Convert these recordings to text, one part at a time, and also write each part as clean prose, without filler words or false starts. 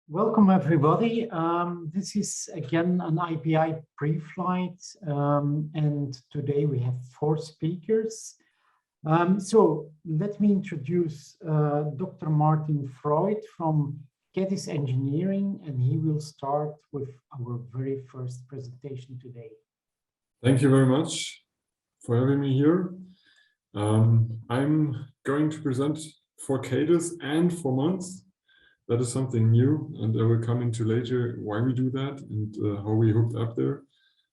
Welcome, everybody. This is again an IPI pre-flight, and today we have 4 speakers. So let me introduce Dr. Martin Freundt from Cadis Engineering, and he will start with our very first presentation today. Thank you very much for having me here. I'm going to present for Cadis and for Manz. That is something new, and I will come into later why we do that and how we hooked up there.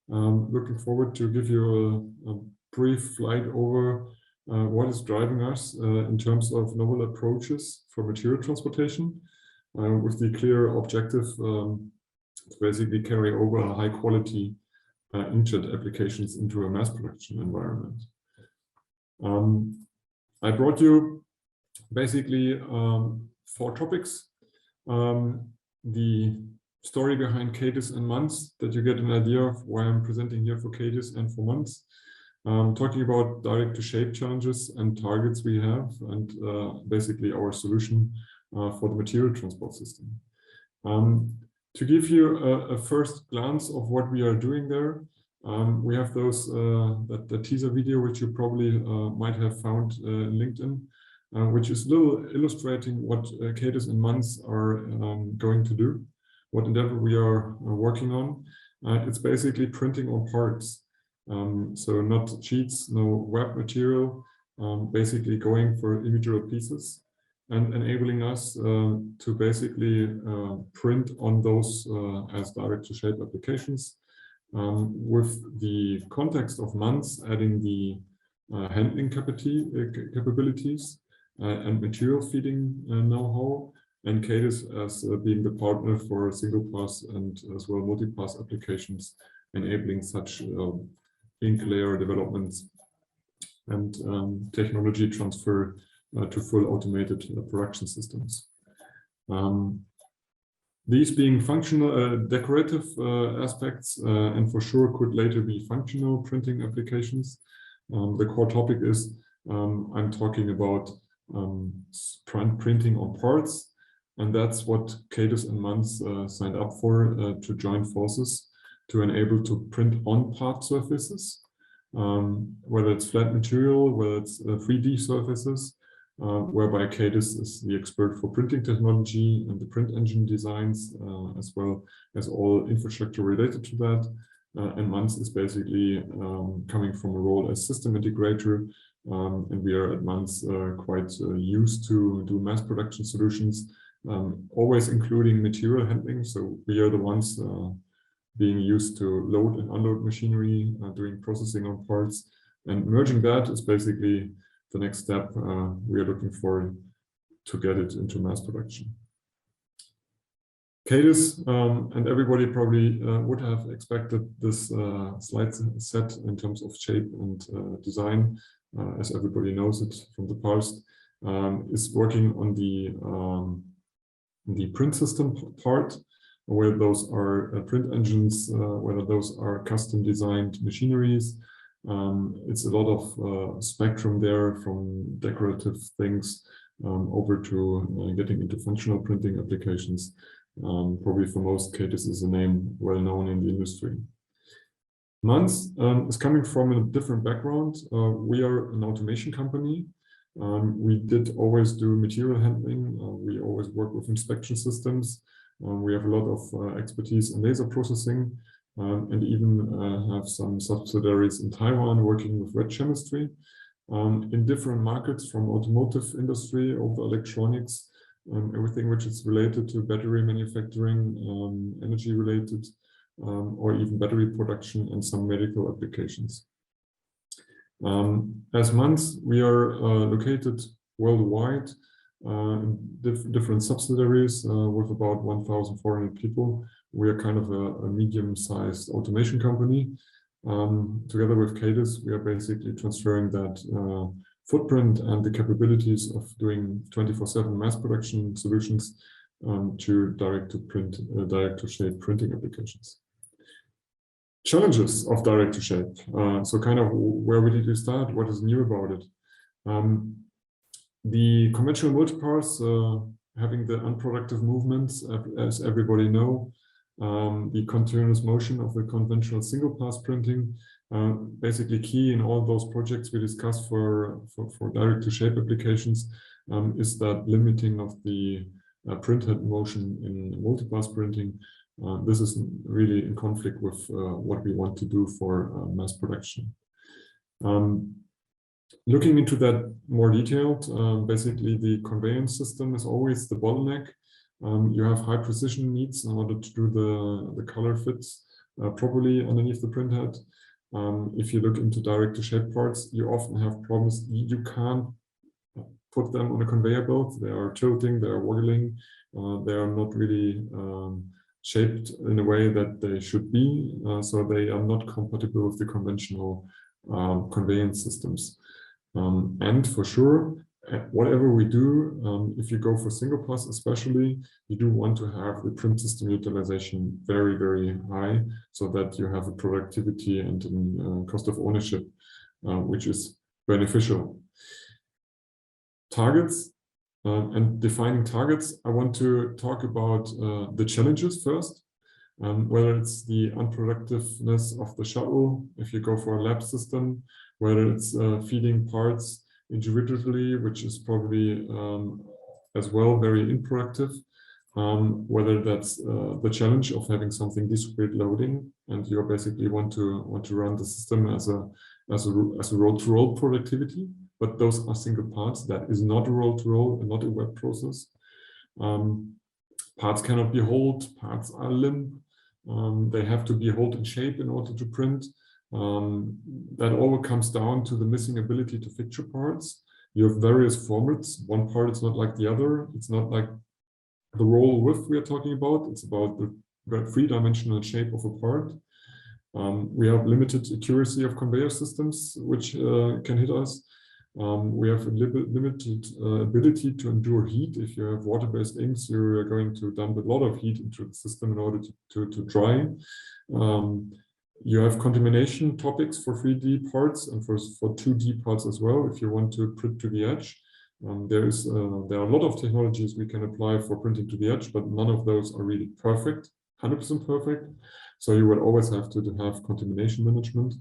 Looking forward to give you a brief flight over what is driving us in terms of novel approaches for material transportation, with the clear objective to basically carry over high quality inkjet applications into a mass production environment. I brought you basically 4 topics. The story behind Cadis and Manz, that you get an idea of why I'm presenting here for Cadis and for Manz. Talking about direct-to-shape challenges and targets we have, and basically our solution for the material transport system. To give you a first glance of what we are doing there, we have those the teaser video, which you probably might have found in LinkedIn. Which is a little illustrating what Cadis and Manz are going to do, what endeavor we are working on. It's basically printing on parts. So not sheets, no web material, basically going for individual pieces and enabling us to basically print on those as direct-to-shape applications. With the context of Manz adding the handling capabilities, and material feeding know-how, and Cadis as being the partner for single pass and as well multi-pass applications, enabling such ink layer developments and technology transfer to full automated production systems. These being functional, decorative aspects, and for sure could later be functional printing applications. The core topic is I'm talking about printing on parts, and that's what Cadis and Manz signed up for, to join forces to enable to print on part surfaces, whether it's flat material, whether it's 3D surfaces, whereby Cadis is the expert for printing technology and the print engine designs, as well as all infrastructure related to that. And Manz is basically coming from a role as system integrator. And we are at Manz quite used to do mass production solutions, always including material handling. So we are the ones being used to load and unload machinery, doing processing on parts, and merging that is basically the next step we are looking for to get it into mass production. Cadis, and everybody probably would have expected this slide set in terms of shape and design. As everybody knows it from the past, is working on the print system part, where those are print engines, whether those are custom designed machineries. It's a lot of spectrum there, from decorative things over to getting into functional printing applications. Probably for most, Cadis is a name well known in the industry. Manz is coming from a different background. We are an automation company. We did always do material handling. We always work with inspection systems. We have a lot of expertise in laser processing, and even have some subsidiaries in Taiwan working with wet chemistry in different markets, from automotive industry over electronics, everything which is related to battery manufacturing, energy related, or even battery production, and some medical applications. As Manz, we are located worldwide in different subsidiaries with about 1,400 people. We are kind of a medium-sized automation company. Together with Cadis, we are basically transferring that footprint and the capabilities of doing 24/7 mass production solutions to direct-to-shape printing applications. Challenges of direct-to-shape. So kind of where we need to start, what is new about it? The conventional multipass having the unproductive movements, as everybody know, the continuous motion of the conventional single pass printing. Basically key in all those projects we discussed for direct to shape applications is that limiting of the printhead motion in multi-pass printing. This is really in conflict with what we want to do for mass production. Looking into that more detailed, basically the conveyance system is always the bottleneck. You have high precision needs in order to do the color fits properly underneath the printhead. If you look into direct to shape parts, you often have problems. You can't put them on a conveyor belt. They are tilting, they are wobbling, they are not really shaped in a way that they should be. So they are not compatible with the conventional conveyance systems. And for sure, whatever we do, if you go for single pass especially, you do want to have the print system utilization very, very high so that you have a productivity and cost of ownership, which is beneficial. Targets and defining targets. I want to talk about the challenges first, whether it's the unproductiveness of the shuttle, if you go for a lab system, whether it's feeding parts individually, which is probably as well very unproductive, whether that's the challenge of having something discrete loading, and you basically want to run the system as a roll-to-roll productivity, but those are single parts. That is not a roll-to-roll and not a web process. Parts cannot be holed, parts are limp. They have to be held in shape in order to print. That all comes down to the missing ability to fixture parts. You have various formats. One part is not like the other. It's not like the roll width we are talking about. It's about the three-dimensional shape of a part. We have limited accuracy of conveyor systems, which can hit us. We have a limited ability to endure heat. If you have water-based inks, you're going to dump a lot of heat into the system in order to dry. You have contamination topics for 3D parts and for 2D parts as well. If you want to print to the edge, there are a lot of technologies we can apply for printing to the edge, but none of those are really perfect, 100% perfect. So you will always have to have contamination management.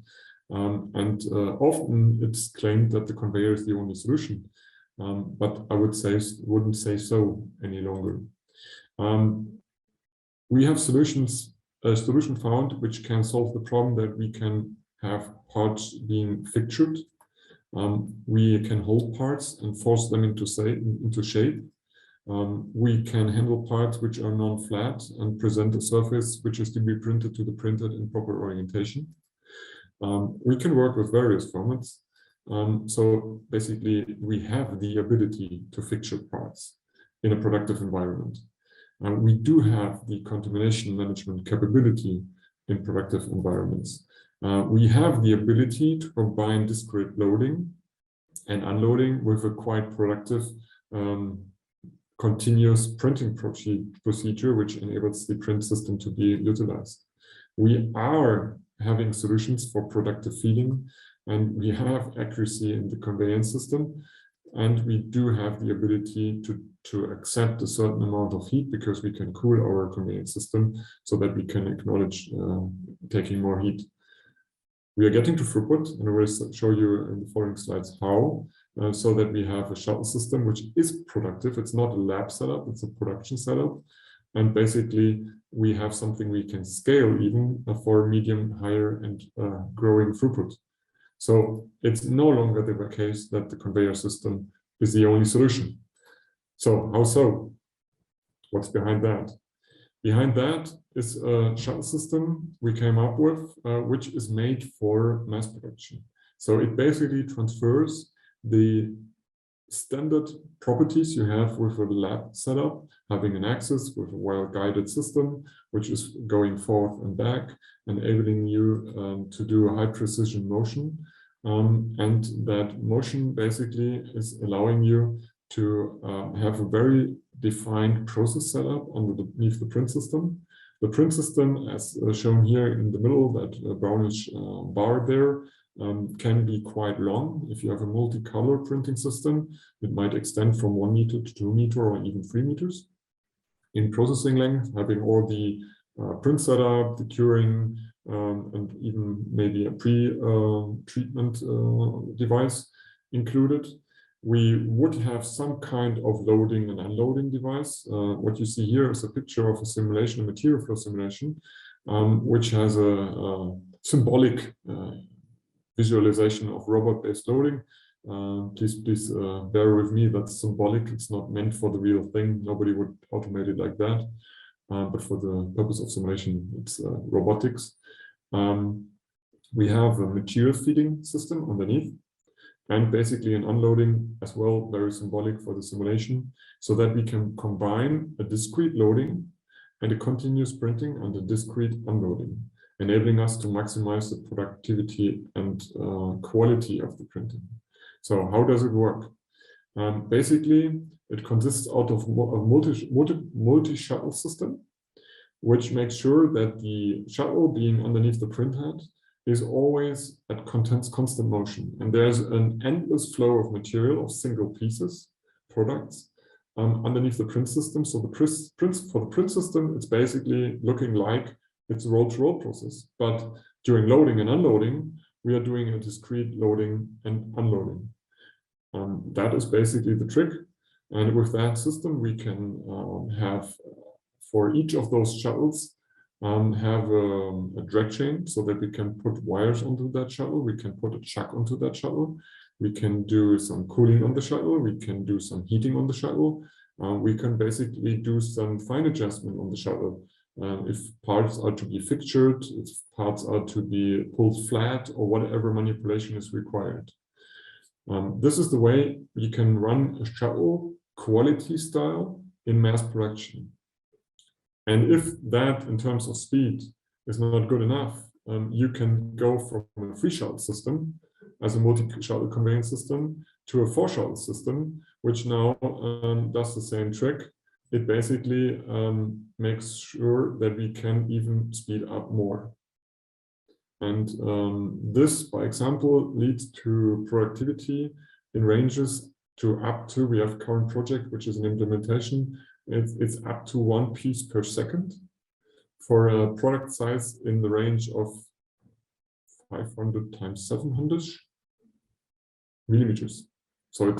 Often it's claimed that the conveyor is the only solution, but I wouldn't say so any longer. We have a solution found which can solve the problem that we can have parts being fixtured. We can hold parts and force them into shape. We can handle parts which are non-flat and present a surface which is to be printed to the printer in proper orientation. We can work with various formats. So basically, we have the ability to fixture parts in a productive environment. We do have the contamination management capability in productive environments. We have the ability to combine discrete loading and unloading with a quite productive continuous printing procedure, which enables the print system to be utilized. We are having solutions for productive feeding, and we have accuracy in the conveyance system, and we do have the ability to accept a certain amount of heat because we can cool our conveyance system so that we can acknowledge taking more heat. We are getting to throughput, and I will show you in the following slides how, so that we have a shuttle system which is productive. It's not a lab setup, it's a production setup. And basically, we have something we can scale even for medium, higher, and growing throughput. So it's no longer the case that the conveyor system is the only solution. So how so? What's behind that? Behind that is a shuttle system we came up with, which is made for mass production. So it basically transfers the standard properties you have with a lab setup, having an axis with a well-guided system, which is going forth and back, enabling you to do a high precision motion. And that motion basically is allowing you to have a very defined process setup underneath the print system. The print system, as shown here in the middle, that brownish bar there, can be quite long. If you have a multicolor printing system, it might extend from 1 meter to 2 meters or even 3 meters. In processing length, having all the print setup, the curing, and even maybe a pre-treatment device included, we would have some kind of loading and unloading device. What you see here is a picture of a simulation, a material flow simulation, which has a symbolic visualization of robot-based loading. Please bear with me, that's symbolic. It's not meant for the real thing. Nobody would automate it like that. But for the purpose of simulation, it's robotics. We have a material feeding system underneath, and basically an unloading as well, very symbolic for the simulation, so that we can combine a discrete loading and a continuous printing and a discrete unloading, enabling us to maximize the productivity and quality of the printing. So how does it work? Basically, it consists out of a multi-shuttle system, which makes sure that the shuttle being underneath the print head is always at constant motion. And there's an endless flow of material of single pieces, products, underneath the print system. So the for the print system, it's basically looking like it's a roll-to-roll process. But during loading and unloading, we are doing a discrete loading and unloading. That is basically the trick. And with that system, we can have, for each of those shuttles, have a drag chain so that we can put wires onto that shuttle. We can put a chuck onto that shuttle. We can do some cooling on the shuttle. We can do some heating on the shuttle. We can basically do some fine adjustment on the shuttle. If parts are to be fixtured, if parts are to be pulled flat, or whatever manipulation is required. This is the way you can run a shuttle quality style in mass production. And if that, in terms of speed, is not good enough, you can go from a 3-shuttle system as a multi-shuttle conveyance system to a 4-shuttle system, which now does the same trick. It basically makes sure that we can even speed up more. And this, by example, leads to productivity in ranges to up to, we have current project, which is an implementation. It's up to 1 piece per second for a product size in the range of 500 times 700 millimeters. So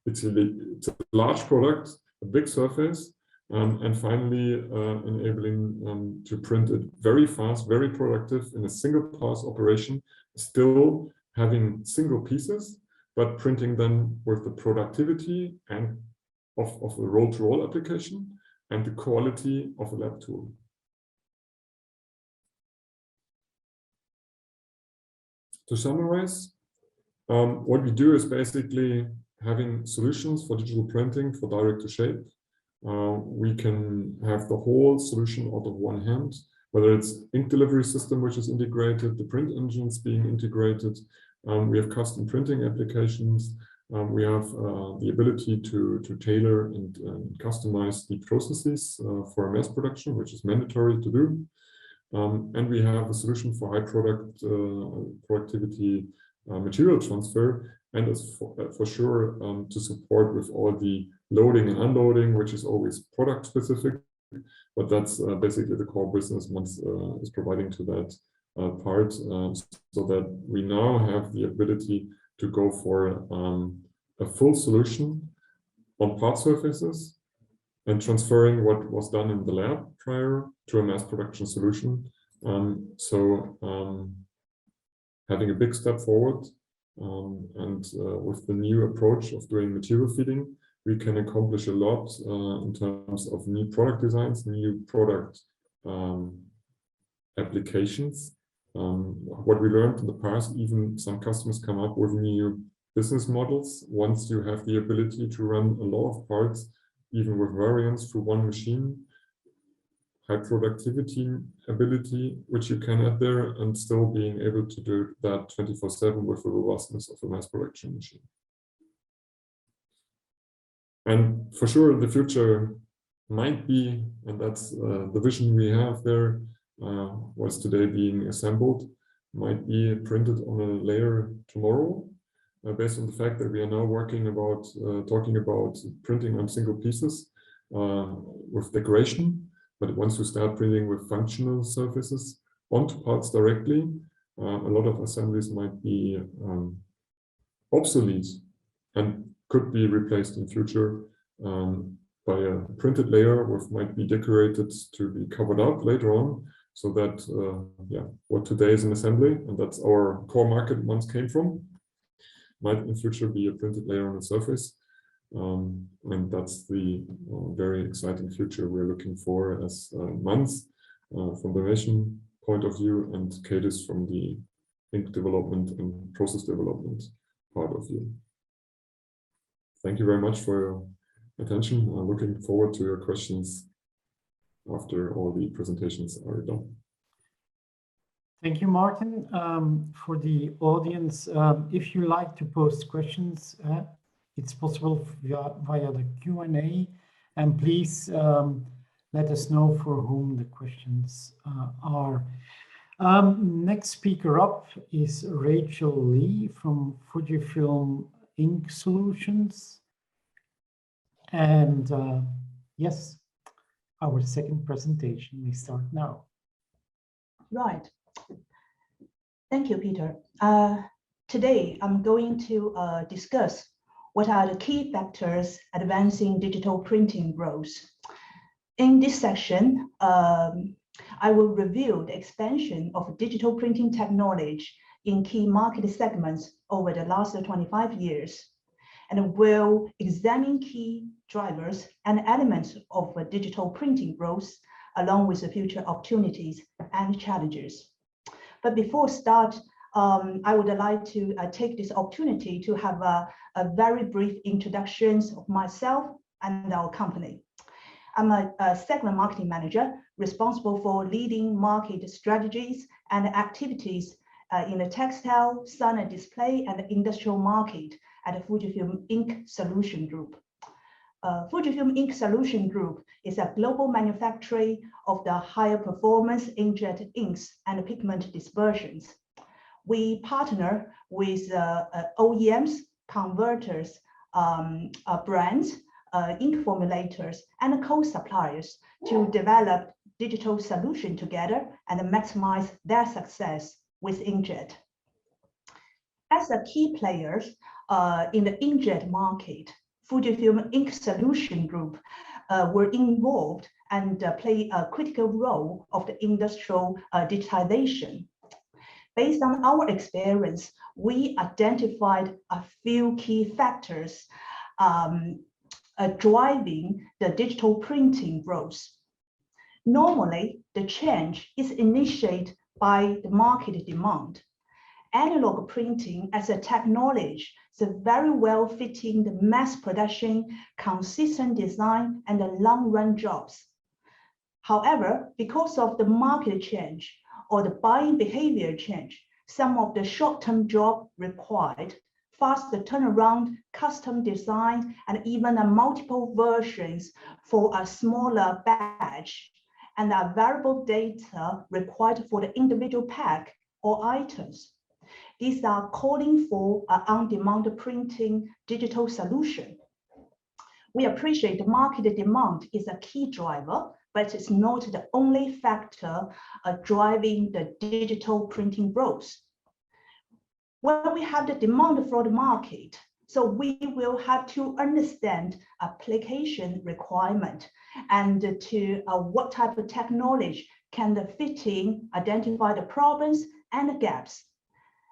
it's a large product, a big surface, and finally enabling to print it very fast, very productive in a single pass operation, still having single pieces, but printing them with the productivity and of a roll-to-roll application and the quality of a lab tool. To summarize, what we do is basically having solutions for digital printing for direct-to-shape. We can have the whole solution out of one hand, whether it's ink delivery system, which is integrated, the print engines being integrated. We have custom printing applications. We have the ability to tailor and customize the processes for mass production, which is mandatory to do. And we have a solution for high productivity material transfer, and is for sure to support with all the loading and unloading, which is always product specific, but that's basically the core business Manz is providing to that part, so that we now have the ability to go for a full solution on part surfaces and transferring what was done in the lab prior to a mass production solution. Having a big step forward, and with the new approach of doing material feeding, we can accomplish a lot in terms of new product designs, new product applications. What we learned in the past, even some customers come up with new business models once you have the ability to run a lot of parts, even with variants through one machine. High productivity ability, which you can add there, and still being able to do that 24/7 with the robustness of a mass production machine. And for sure, the future might be, and that's the vision we have there, what's today being assembled, might be printed on a layer tomorrow, based on the fact that we are now talking about printing on single pieces with decoration. But once you start printing with functional surfaces onto parts directly, a lot of assemblies might be obsolete and could be replaced in future by a printed layer, which might be decorated to be covered up later on, so that what today is an assembly, and that's our core market Manz came from, might in future be a printed layer on the surface. And that's the very exciting future we're looking for as Manz from the mission point of view, and Cadis from the ink development and process development part of view. Thank you very much for your attention. I'm looking forward to your questions after all the presentations are done. Thank you, Martin. For the audience, if you like to post questions, it's possible via the Q&A, and please let us know for whom the questions are. Next speaker up is Rachel Lee from Fujifilm Ink Solutions. And yes, our second presentation, we start now. Right. Thank you, Peter. Today, I'm going to discuss what are the key factors advancing digital printing growth. In this section, I will review the expansion of digital printing technology in key market segments over the last 25 years, and will examine key drivers and elements of digital printing growth, along with the future opportunities and challenges. But before start, I would like to take this opportunity to have a very brief introduction of myself and our company. I'm a segment marketing manager responsible for leading market strategies and activities in the textile, sun and display, and industrial market at the Fujifilm Ink Solutions Group. Fujifilm Ink Solutions Group is a global manufacturer of the higher performance inkjet inks and pigment dispersions. We partner with OEMs, converters, brands, ink formulators, and co-suppliers to develop digital solutions together and maximize their success with inkjet. As a key player in the inkjet market, Fujifilm Ink Solutions Group were involved and play a critical role of the industrial digitization. Based on our experience, we identified a few key factors driving the digital printing growth. Normally, the change is initiated by the market demand. Analog printing as a technology is very well fitting the mass production, consistent design, and the long-run jobs. However, because of the market change or the buying behavior change, some of the short-term job required faster turnaround, custom design, and even multiple versions for a smaller batch, and variable data required for the individual pack or items. These are calling for an on-demand printing digital solution. We appreciate the market demand is a key driver, but it's not the only factor driving the digital printing growth. When we have the demand for the market, so we will have to understand application requirement and to what type of technology can the fitting identify the problems and the gaps.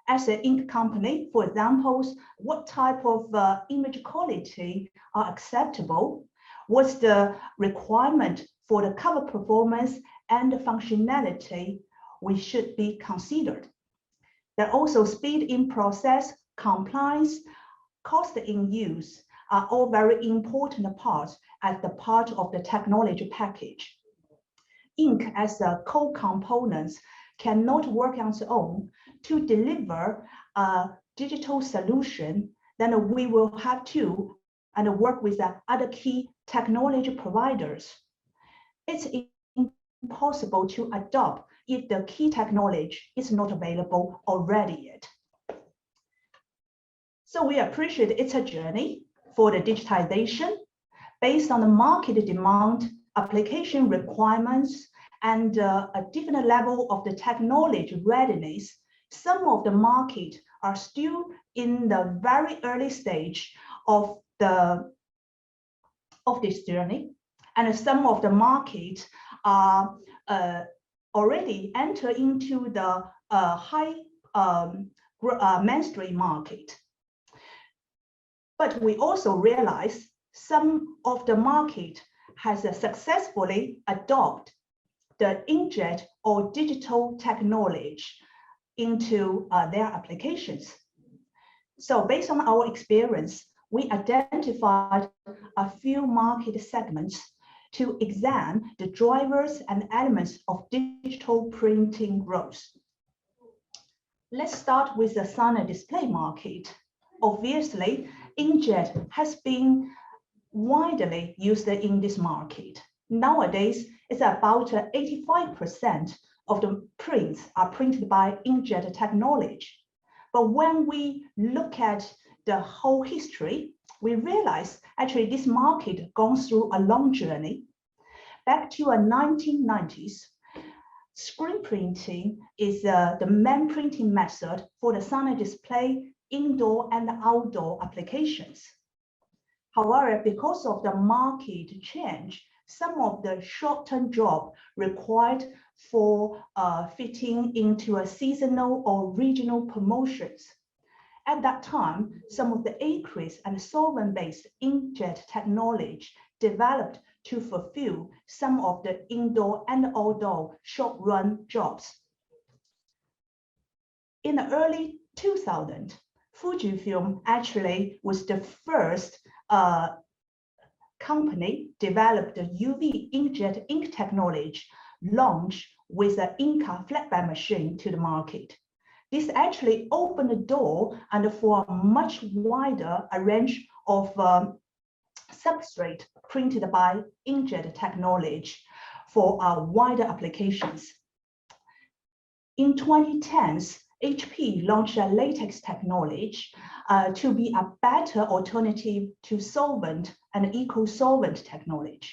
As an ink company, for example, what type of image quality are acceptable? What's the requirement for the cover performance and the functionality we should be considered? There are also speed in process, compliance, cost in use are all very important parts as the part of the technology package. Ink as a core components cannot work on its own. To deliver a digital solution, then we will have to work with other key technology providers. It's impossible to adopt if the key technology is not available or ready yet. So we appreciate it's a journey for the digitization based on the market demand, application requirements, and a different level of the technology readiness. Some of the market are still in the very early stage of this journey, and some of the market are already enter into the high mainstream market. But we also realize some of the market has successfully adopted the inkjet or digital technology into their applications. So based on our experience, we identified a few market segments to examine the drivers and elements of digital printing growth. Let's start with the sign display market. Obviously, inkjet has been widely used in this market. Nowadays, it's about 85% of the prints are printed by inkjet technology. But when we look at the whole history, we realize actually this market gone through a long journey. Back to the 1990s, screen printing is the main printing method for the sign display indoor and outdoor applications. However, because of the market change, some of the short-term job required for fitting into a seasonal or regional promotions. At that time, some of the aqueous and solvent-based inkjet technology developed to fulfill some of the indoor and outdoor short-run jobs. In the early 2000s, Fujifilm actually was the first company developed the UV inkjet ink technology launched with the Inca flatbed machine to the market. This actually opened the door and for a much wider range of substrate printed by inkjet technology for wider applications. In 2010s, HP launched a Latex Technology to be a better alternative to solvent and eco-solvent technology.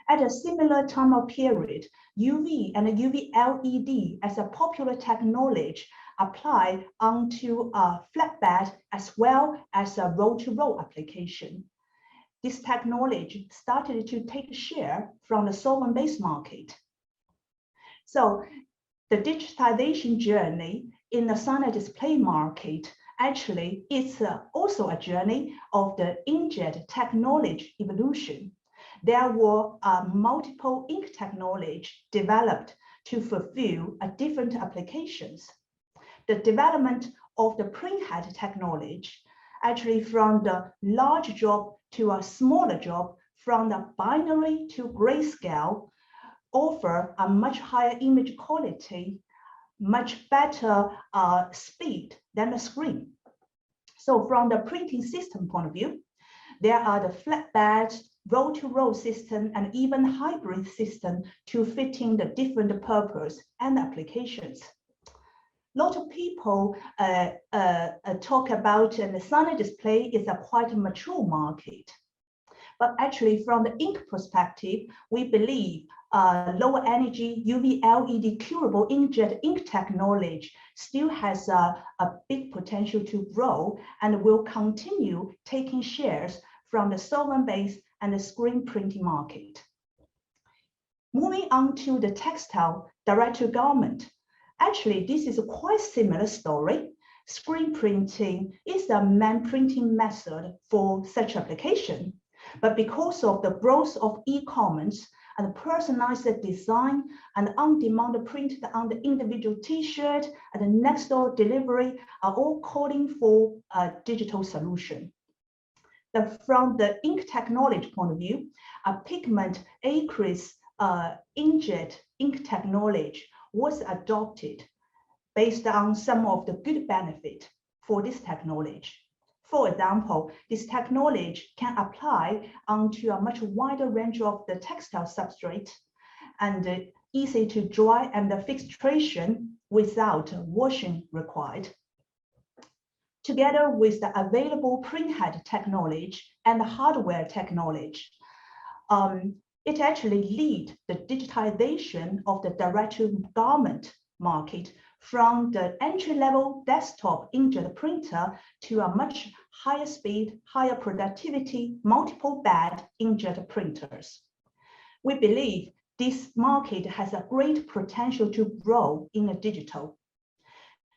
At a similar time or period, UV and UV LED as a popular technology applied onto a flatbed as well as a roll-to-roll application. This technology started to take share from the solvent-based market. So the digitization journey in the sign display market actually is also a journey of the inkjet technology evolution. There were multiple ink technology developed to fulfill different applications. The development of the printhead technology, actually from the large job to a smaller job, from the binary to grayscale, offer a much higher image quality, much better speed than the screen. So from the printing system point of view, there are the flatbed, roll-to-roll system, and even hybrid system to fitting the different purpose and applications. A lot of people talk about the sign display is a quite mature market. But actually, from the ink perspective, we believe lower energy UV LED curable inkjet ink technology still has a big potential to grow and will continue taking shares from the solvent-based and the screen printing market. Moving on to the textile direct-to-garment. Actually, this is a quite similar story. Screen printing is the main printing method for such application. But because of the growth of e-commerce and personalized design and on-demand printed on the individual T-shirt and the next door delivery are all calling for a digital solution. From the ink technology point of view, a pigment aqueous inkjet ink technology was adopted based on some of the good benefit for this technology. For example, this technology can apply onto a much wider range of the textile substrate, and easy to dry and the fixation without washing required. Together with the available printhead technology and the hardware technology, it actually leads the digitization of the direct-to-garment market from the entry-level desktop inkjet printer to a much higher speed, higher productivity, multiple bed inkjet printers. We believe this market has a great potential to grow in the digital.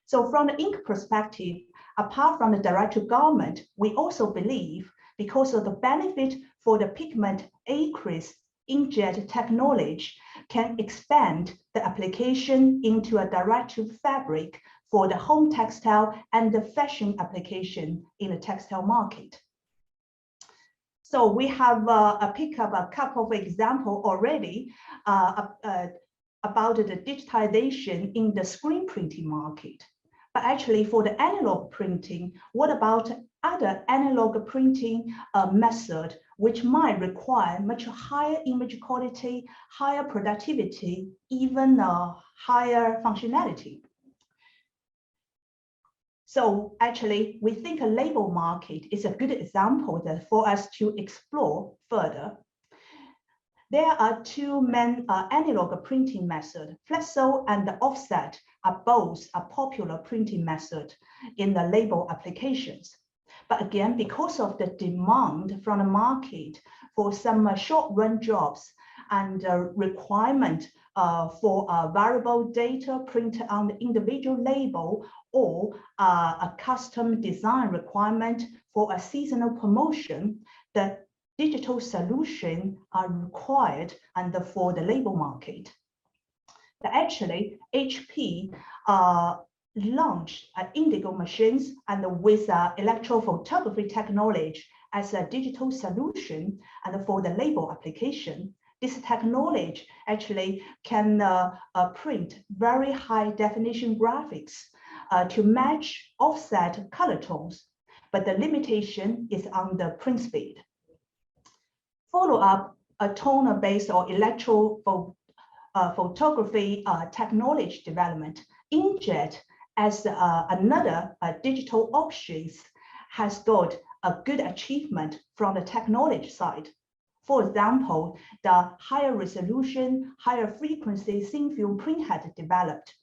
So from the ink perspective, apart from the direct-to-garment, we also believe because of the benefit for the pigment aqueous inkjet technology can expand the application into a direct-to-fabric for the home textile and the fashion application in the textile market. So we have picked up a couple of examples already about the digitization in the screen printing market. But actually for the analog printing, what about other analog printing method which might require much higher image quality, higher productivity, even higher functionality? So actually, we think a label market is a good example for us to explore further. There are two main analog printing methods. Flexo and the offset are both a popular printing method in the label applications. But again, because of the demand from the market for some short-run jobs and requirement for variable data printed on the individual label or a custom design requirement for a seasonal promotion, the digital solutions are required and for the label market. But actually, HP launched indigo machines and with electrophotography technology as a digital solution and for the label application. This technology actually can print very high definition graphics to match offset color tones, but the limitation is on the print speed. Follow up a toner-based or electrophotography technology development. Inkjet as another digital options has got a good achievement from the technology side. For example, the higher resolution, higher frequency thin film printhead developed,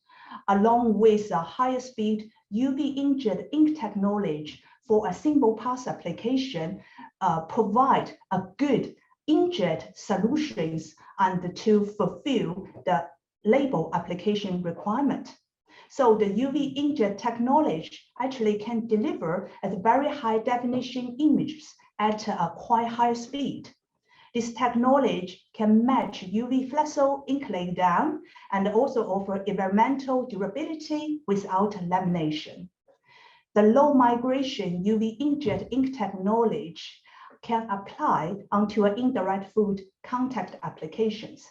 along with a higher speed UV inkjet ink technology for a single pass application, provide a good inkjet solutions and to fulfill the label application requirement. So the UV inkjet technology actually can deliver at very high definition images at a quite high speed. This technology can match UV flexo ink lay down and also offer environmental durability without lamination. The low migration UV inkjet ink technology can apply onto an indirect food contact applications.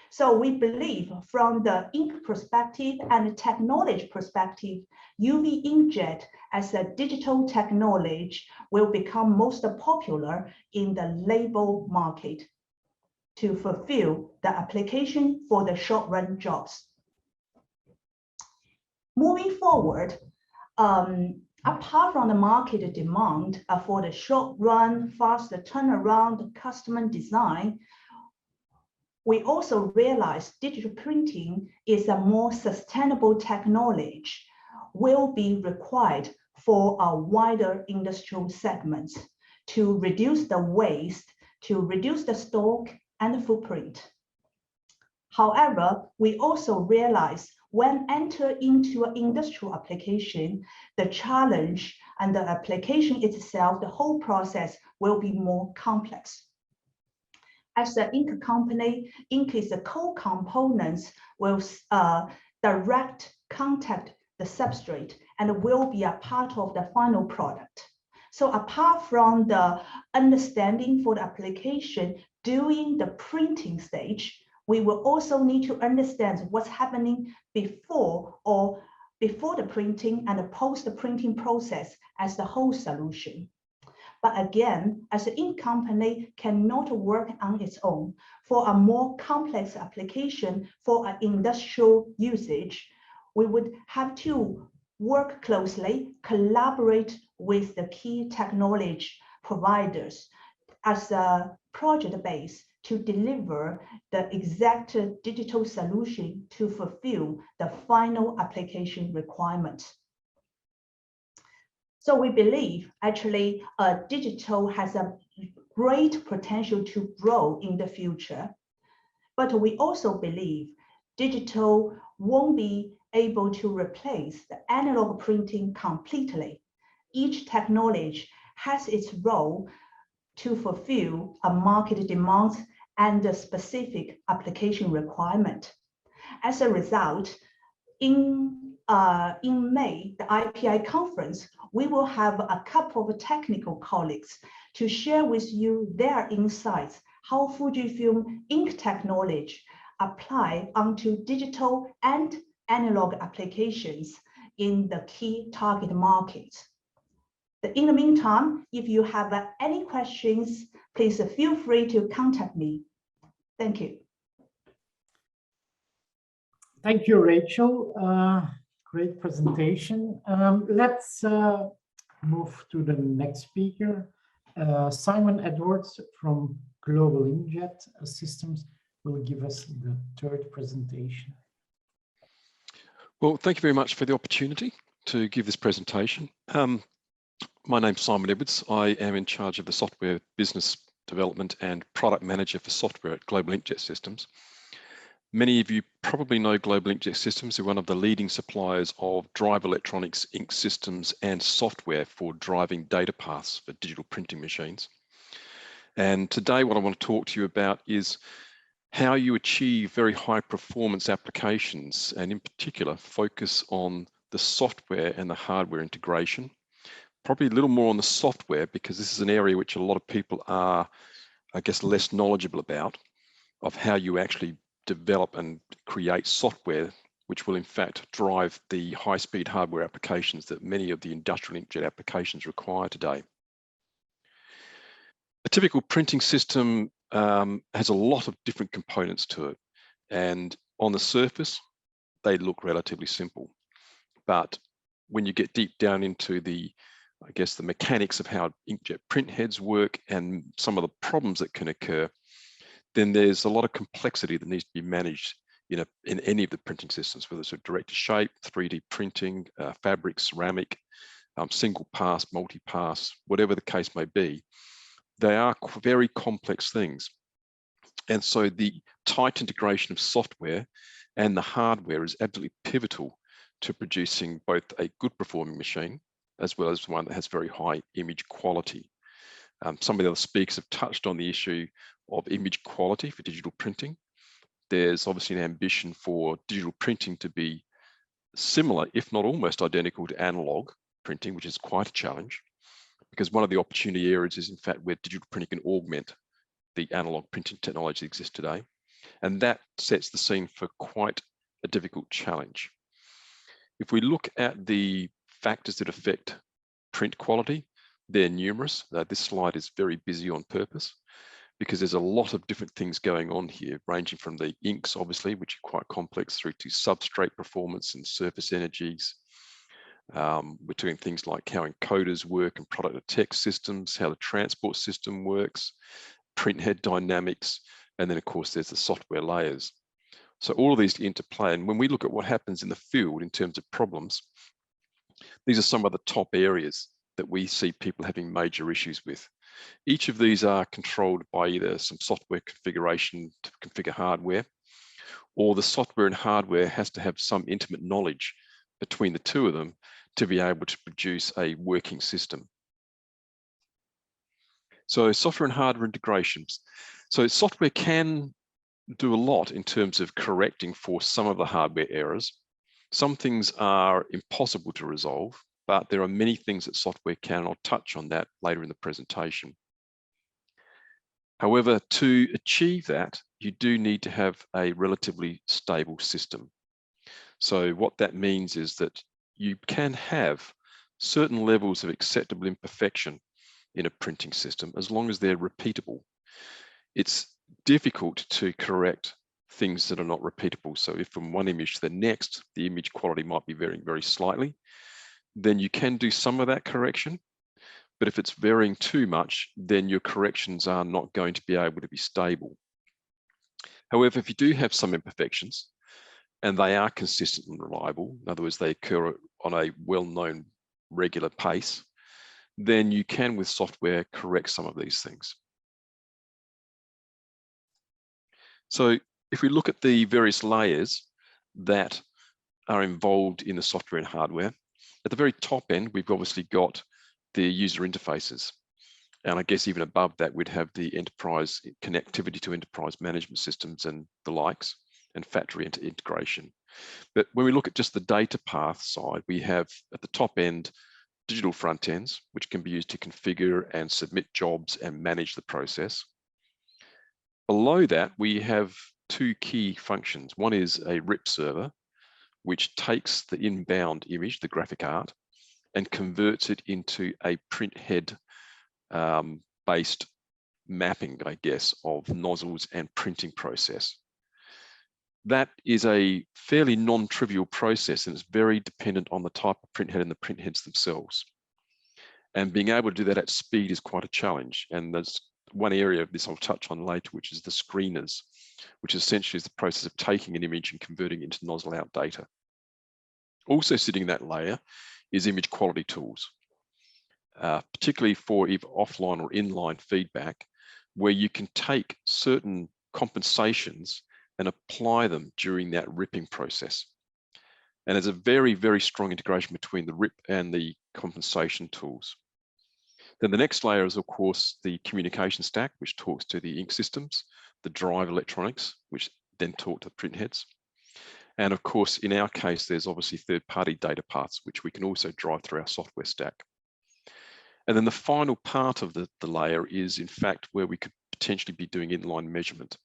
So we believe from the ink perspective and the technology perspective, UV inkjet as a digital technology will become most popular in the label market to fulfill the application for the short-run jobs. Moving forward, apart from the market demand for the short-run, faster turnaround custom design, we also realize digital printing is a more sustainable technology will be required for a wider industrial segments to reduce the waste, to reduce the stock and the footprint. However, we also realize when enter into an industrial application, the challenge and the application itself, the whole process will be more complex. As the ink company, ink is the core components will direct contact the substrate and will be a part of the final product. So apart from the understanding for the application during the printing stage, we will also need to understand what's happening before the printing and the post-printing process as the whole solution. But again, as an ink company cannot work on its own for a more complex application for an industrial usage, we would have to work closely, collaborate with the key technology providers as a project base to deliver the exact digital solution to fulfill the final application requirements. So we believe actually digital has a great potential to grow in the future, but we also believe digital won't be able to replace the analog printing completely. Each technology has its role to fulfill a market demand and a specific application requirement. As a result, in May, the IPI conference, we will have a couple of technical colleagues to share with you their insights, how Fujifilm ink technology apply onto digital and analog applications in the key target markets. In the meantime, if you have any questions, please feel free to contact me. Thank you. Thank you, Rachel. Great presentation. Let's move to the next speaker. Simon Edwards from Global Inkjet Systems will give us the third presentation. Well, thank you very much for the opportunity to give this presentation. My name's Simon Edwards. I am in charge of the software business development and product manager for software at Global Inkjet Systems. Many of you probably know Global Inkjet Systems are one of the leading suppliers of drive electronics, ink systems, and software for driving data paths for digital printing machines. And today what I want to talk to you about is how you achieve very high performance applications, and in particular focus on the software and the hardware integration. Probably a little more on the software, because this is an area which a lot of people are, I guess, less knowledgeable about, of how you actually develop and create software which will in fact drive the high-speed hardware applications that many of the industrial inkjet applications require today. A typical printing system has a lot of different components to it, and on the surface they look relatively simple, but when you get deep down into the, I guess, the mechanics of how inkjet print heads work and some of the problems that can occur, then there's a lot of complexity that needs to be managed in any of the printing systems, whether it's a direct to shape, 3D printing, fabric, ceramic, single pass, multi-pass, whatever the case may be. They are very complex things. And so the tight integration of software and the hardware is absolutely pivotal to producing both a good performing machine as well as one that has very high image quality. Some of the other speakers have touched on the issue of image quality for digital printing. There's obviously an ambition for digital printing to be similar, if not almost identical, to analog printing, which is quite a challenge, because one of the opportunity areas is in fact where digital printing can augment the analog printing technology that exists today. And that sets the scene for quite a difficult challenge. If we look at the factors that affect print quality, they're numerous. This slide is very busy on purpose because there's a lot of different things going on here, ranging from the inks, obviously, which are quite complex, through to substrate performance and surface energies. We're doing things like how encoders work and product to text systems, how the transport system works, print head dynamics, and then of course there's the software layers. So all of these interplay, and when we look at what happens in the field in terms of problems, these are some of the top areas that we see people having major issues with. Each of these are controlled by either some software configuration to configure hardware, or the software and hardware has to have some intimate knowledge between the two of them to be able to produce a working system. So software and hardware integrations. So software can do a lot in terms of correcting for some of the hardware errors. Some things are impossible to resolve, but there are many things that software can. I'll touch on that later in the presentation. However, to achieve that, you do need to have a relatively stable system. So what that means is that you can have certain levels of acceptable imperfection in a printing system as long as they're repeatable. It's difficult to correct things that are not repeatable. So if from one image to the next, the image quality might be varying very slightly, then you can do some of that correction. But if it's varying too much, then your corrections are not going to be able to be stable. However, if you do have some imperfections and they are consistent and reliable, in other words, they occur on a well-known regular pace, then you can, with software, correct some of these things. So if we look at the various layers that are involved in the software and hardware, at the very top end, we've obviously got the user interfaces. And I guess even above that, we'd have the enterprise connectivity to enterprise management systems and the likes, and factory integration. But when we look at just the data path side, we have at the top end, digital front ends, which can be used to configure and submit jobs and manage the process. Below that, we have two key functions. One is a RIP server, which takes the inbound image, the graphic art, and converts it into a print head based mapping, I guess, of nozzles and printing process. That is a fairly non-trivial process, and it's very dependent on the type of printhead and the printheads themselves. And being able to do that at speed is quite a challenge. And there's one area of this I'll touch on later, which is the screeners, which essentially is the process of taking an image and converting it into nozzle out data. Also sitting in that layer is image quality tools, particularly for either offline or inline feedback, where you can take certain compensations and apply them during that ripping process. And there's a very, very strong integration between the RIP and the compensation tools. Then the next layer is, of course, the communication stack, which talks to the ink systems, the drive electronics, which then talk to the printheads. And of course, in our case, there's obviously third-party data paths, which we can also drive through our software stack. And then the final part of the layer is, in fact, where we could potentially be doing inline measurement.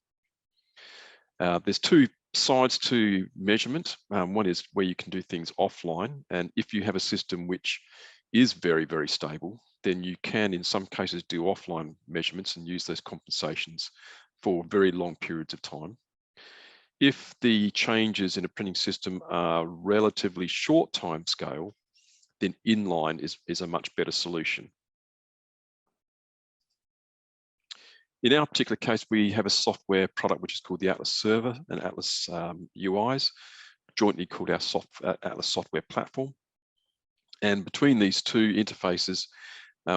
There's two sides to measurement. One is where you can do things offline. And if you have a system which is very, very stable, then you can, in some cases, do offline measurements and use those compensations for very long periods of time. If the changes in a printing system are relatively short time scale, then inline is a much better solution. In our particular case, we have a software product which is called the Atlas Server and Atlas UIs, jointly called our Atlas Software Platform. And between these two interfaces,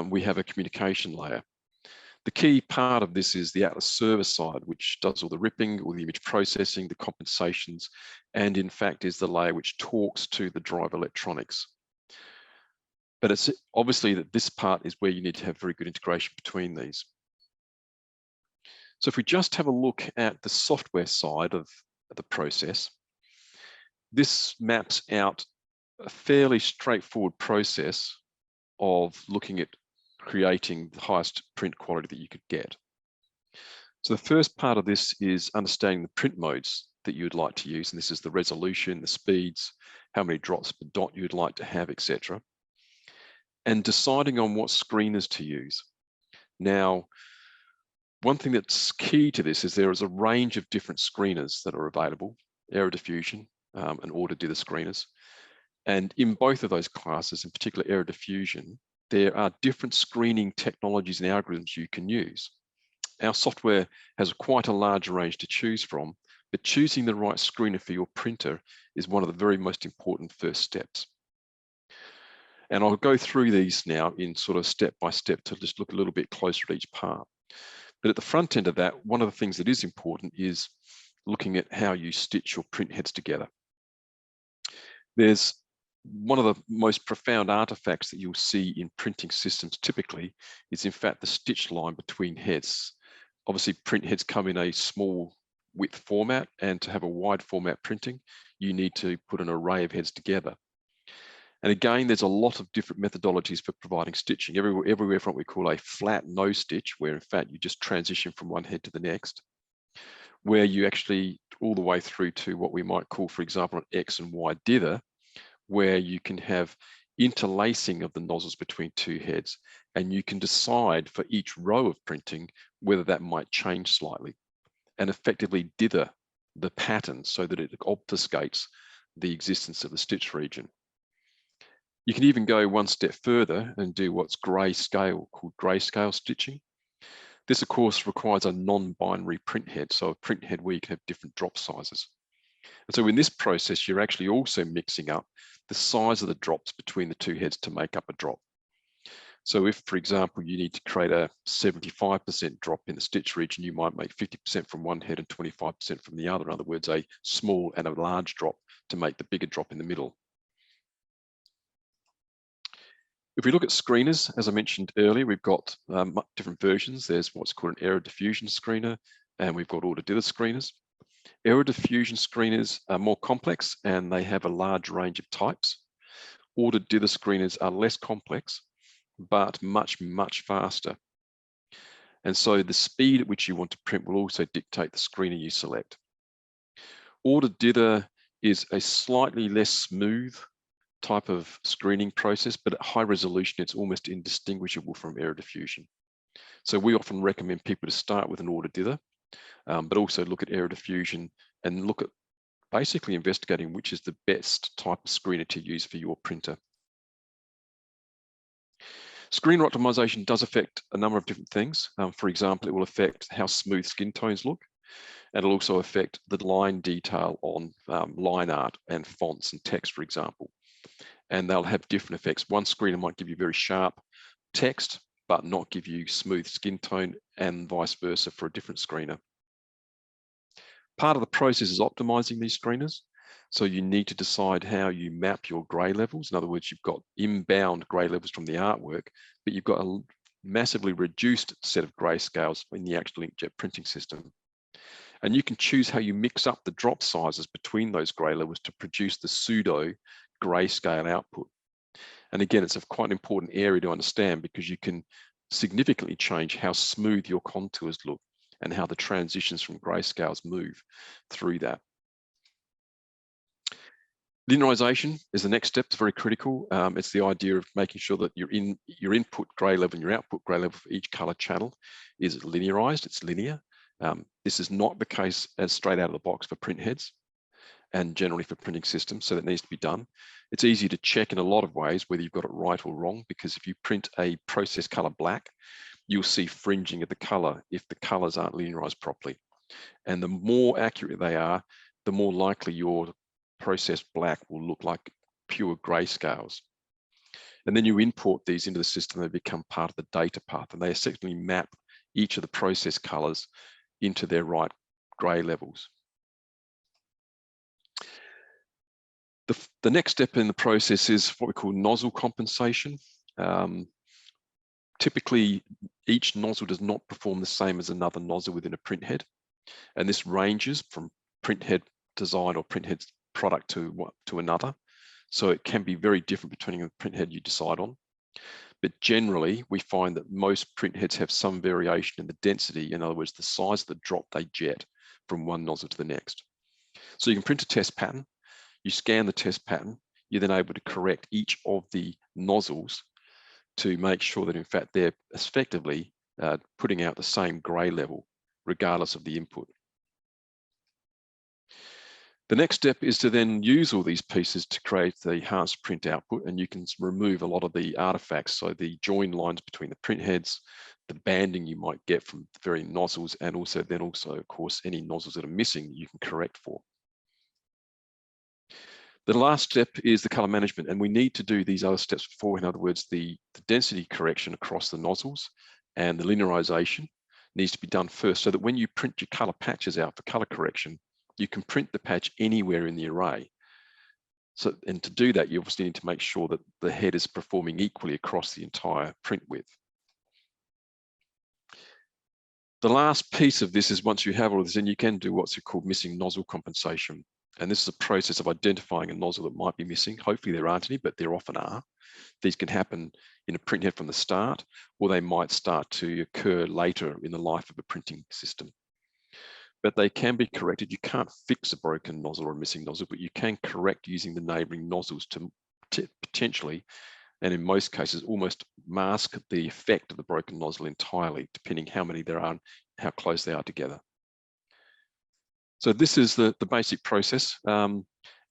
we have a communication layer. The key part of this is the Atlas Server side, which does all the ripping, all the image processing, the compensations, and in fact is the layer which talks to the drive electronics. But it's obviously that this part is where you need to have very good integration between these. So if we just have a look at the software side of the process, this maps out a fairly straightforward process of looking at creating the highest print quality that you could get. So the first part of this is understanding the print modes that you'd like to use. And this is the resolution, the speeds, how many drops per dot you'd like to have, etc. And deciding on what screeners to use. Now, one thing that's key to this is there is a range of different screeners that are available, error diffusion and order dither screeners. And in both of those classes, in particular error diffusion, there are different screening technologies and algorithms you can use. Our software has quite a large range to choose from, but choosing the right screener for your printer is one of the very most important first steps. And I'll go through these now in sort of step by step to just look a little bit closer at each part. But at the front end of that, one of the things that is important is looking at how you stitch your print heads together. There's one of the most profound artifacts that you'll see in printing systems typically is in fact the stitch line between heads. Obviously print heads come in a small width format, and to have a wide format printing, you need to put an array of heads together. And again, there's a lot of different methodologies for providing stitching. Everywhere from what we call a flat nose stitch, where in fact you just transition from one head to the next, where you actually all the way through to what we might call, for example, an X and Y dither, where you can have interlacing of the nozzles between two heads, and you can decide for each row of printing whether that might change slightly and effectively dither the pattern so that it obfuscates the existence of the stitch region. You can even go one step further and do what's called grayscale stitching. This, of course, requires a non-binary print head, so a print head where you can have different drop sizes. And so in this process, you're actually also mixing up the size of the drops between the two heads to make up a drop. So if, for example, you need to create a 75% drop in the stitch region, you might make 50% from one head and 25% from the other. In other words, a small and a large drop to make the bigger drop in the middle. If we look at screeners, as I mentioned earlier, we've got different versions. There's what's called an error diffusion screener, and we've got order dither screeners. Error diffusion screeners are more complex and they have a large range of types. Order dither screeners are less complex, but much, much faster. And so the speed at which you want to print will also dictate the screener you select. Order dither is a slightly less smooth type of screening process, but at high resolution, it's almost indistinguishable from error diffusion. So we often recommend people to start with an order dither, but also look at error diffusion and look at basically investigating which is the best type of screener to use for your printer. Screener optimization does affect a number of different things. For example, it will affect how smooth skin tones look. And it'll also affect the line detail on line art and fonts and text, for example. And they'll have different effects. One screener might give you very sharp text, but not give you smooth skin tone, and vice versa for a different screener. Part of the process is optimizing these screeners. So you need to decide how you map your gray levels. In other words, you've got inbound gray levels from the artwork, but you've got a massively reduced set of grayscales in the actual inkjet printing system. And you can choose how you mix up the drop sizes between those gray levels to produce the pseudo grayscale output. And again, it's a quite an important area to understand because you can significantly change how smooth your contours look and how the transitions from grayscales move through that. Linearization is the next step. It's very critical. It's the idea of making sure that your input gray level and your output gray level for each color channel is linearized, it's linear. This is not the case as straight out of the box for print heads and generally for printing systems, so that needs to be done. It's easy to check in a lot of ways whether you've got it right or wrong, because if you print a process color black, you'll see fringing of the color if the colors aren't linearized properly. And the more accurate they are, the more likely your processed black will look like pure grayscales. And then you import these into the system, they become part of the data path, and they essentially map each of the process colors into their right gray levels. The next step in the process is what we call nozzle compensation. Typically, each nozzle does not perform the same as another nozzle within a print head. And this ranges from print head design or print head product to another. So it can be very different between the print head you decide on. But generally, we find that most print heads have some variation in the density. In other words, the size of the drop they jet from one nozzle to the next. So you can print a test pattern. You scan the test pattern, you're then able to correct each of the nozzles to make sure that in fact they're effectively putting out the same gray level regardless of the input. The next step is to then use all these pieces to create the enhanced print output, and you can remove a lot of the artifacts, so the join lines between the print heads, the banding you might get from the very nozzles, and also of course any nozzles that are missing you can correct for. The last step is the color management, and we need to do these other steps before. In other words, the density correction across the nozzles and the linearization needs to be done first, so that when you print your color patches out for color correction, you can print the patch anywhere in the array. So, and to do that, you obviously need to make sure that the head is performing equally across the entire print width. The last piece of this is once you have all of this, then you can do what's called missing nozzle compensation. And this is a process of identifying a nozzle that might be missing. Hopefully there aren't any, but there often are. These can happen in a print head from the start, or they might start to occur later in the life of a printing system. But they can be corrected. You can't fix a broken nozzle or a missing nozzle, but you can correct using the neighboring nozzles to potentially, and in most cases, almost mask the effect of the broken nozzle entirely, depending how many there are and how close they are together. So this is the basic process.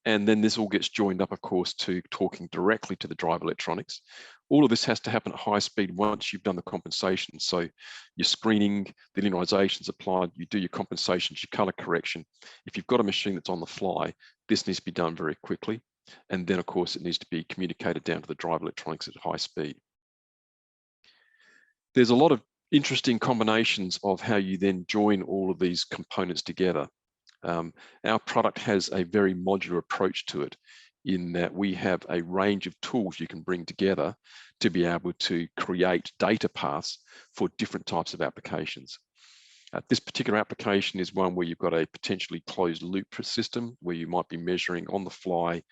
And then this all gets joined up, of course, to talking directly to the drive electronics. All of this has to happen at high speed once you've done the compensation. So your screening, the linearization is applied, you do your compensations, your color correction. If you've got a machine that's on the fly, this needs to be done very quickly. And then, of course, it needs to be communicated down to the drive electronics at high speed. There's a lot of interesting combinations of how you then join all of these components together. Our product has a very modular approach to it, in that we have a range of tools you can bring together to be able to create data paths for different types of applications. This particular application is one where you've got a potentially closed loop system, where you might be measuring on the fly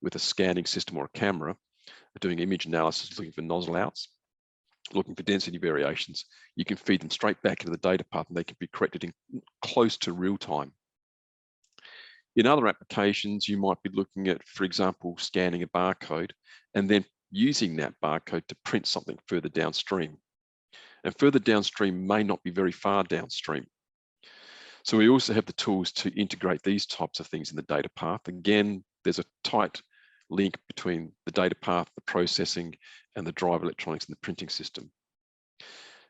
with a scanning system or a camera, doing image analysis, looking for nozzle outs, looking for density variations. You can feed them straight back into the data path and they can be corrected in close to real time. In other applications, you might be looking at, for example, scanning a barcode and then using that barcode to print something further downstream. And further downstream may not be very far downstream. So we also have the tools to integrate these types of things in the data path. Again, there's a tight link between the data path, the processing, and the drive electronics and the printing system.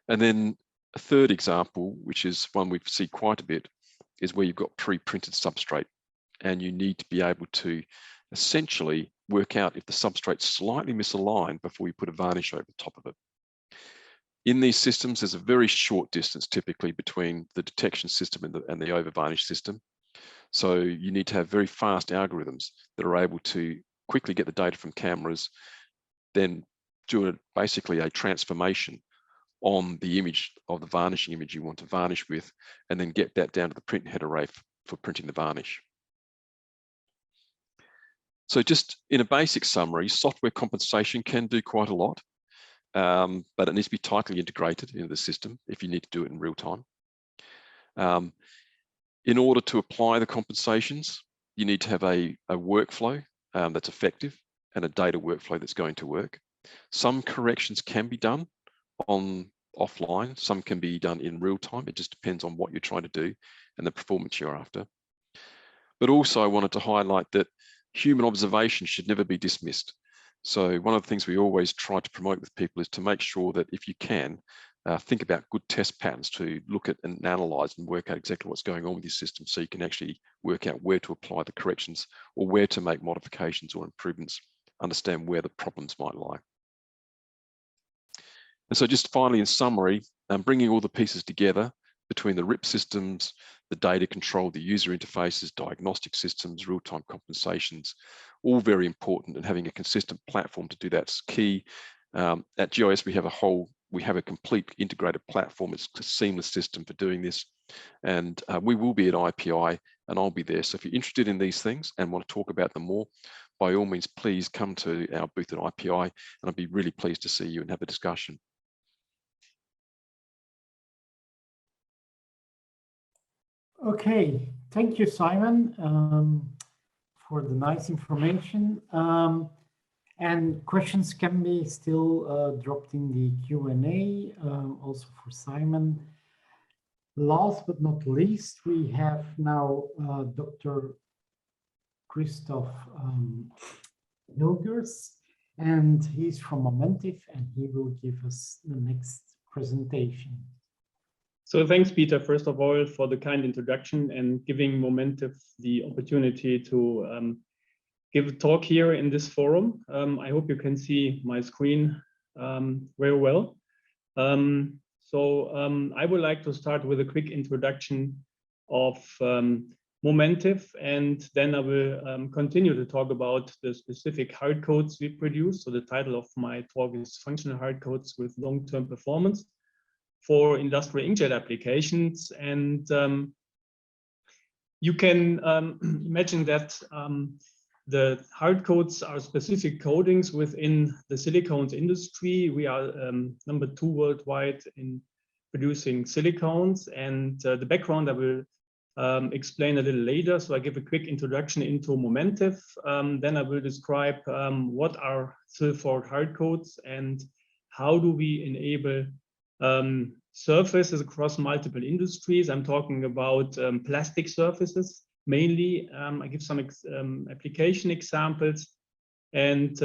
And then a third example, which is one we see quite a bit, is where you've got pre-printed substrate, and you need to be able to essentially work out if the substrate's slightly misaligned before you put a varnish over the top of it. In these systems, there's a very short distance typically between the detection system and the over varnish system. So you need to have very fast algorithms that are able to quickly get the data from cameras, then do basically a transformation on the image of the varnishing image you want to varnish with, and then get that down to the print head array for printing the varnish. So just in a basic summary, software compensation can do quite a lot, but it needs to be tightly integrated into the system if you need to do it in real time. In order to apply the compensations, you need to have a workflow that's effective and a data workflow that's going to work. Some corrections can be done offline, some can be done in real time. It just depends on what you're trying to do and the performance you're after. But also I wanted to highlight that human observation should never be dismissed. So one of the things we always try to promote with people is to make sure that if you can, think about good test patterns to look at and analyze and work out exactly what's going on with your system, so you can actually work out where to apply the corrections or where to make modifications or improvements, understand where the problems might lie. And so just finally, in summary, bringing all the pieces together between the RIP systems, the data control, the user interfaces, diagnostic systems, real-time compensations, all very important, and having a consistent platform to do that's key. At GIS, we have a complete integrated platform. It's a seamless system for doing this. And we will be at IPI, and I'll be there. So if you're interested in these things and want to talk about them more, by all means, please come to our booth at IPI, and I'd be really pleased to see you and have a discussion. Okay, thank you, Simon, for the nice information. And questions can be still dropped in the Q&A, also for Simon. Last but not least, we have now Dr. Christoph Hilgers, and he's from Momentive, and he will give us the next presentation. So thanks, Peter, first of all, for the kind introduction and giving Momentive the opportunity to give a talk here in this forum. I hope you can see my screen very well. I would like to start with a quick introduction of Momentive, and then I will continue to talk about the specific hardcoats we produce. So the title of my talk is Functional Hardcoats with Long-Term Performance for Industrial Inkjet Applications. And you can imagine that the hardcoats are specific coatings within the silicones industry. We are #2 worldwide in producing silicones, and the background I will explain a little later. So I give a quick introduction into Momentive. Then I will describe what are sill-forward hardcoats and how do we enable surfaces across multiple industries. I'm talking about plastic surfaces mainly. I give some application examples and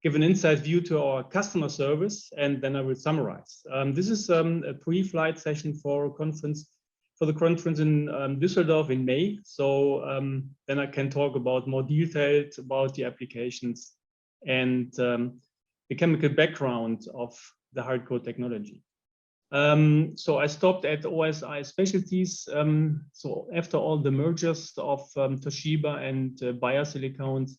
give an inside view to our customer service, and then I will summarize. This is a pre-flight session for the conference in Düsseldorf in May. So then I can talk about more detailed about the applications and the chemical background of the hardcoat technology. So I stopped at OSI Specialties. So after all the mergers of Toshiba and Bayer Silicones,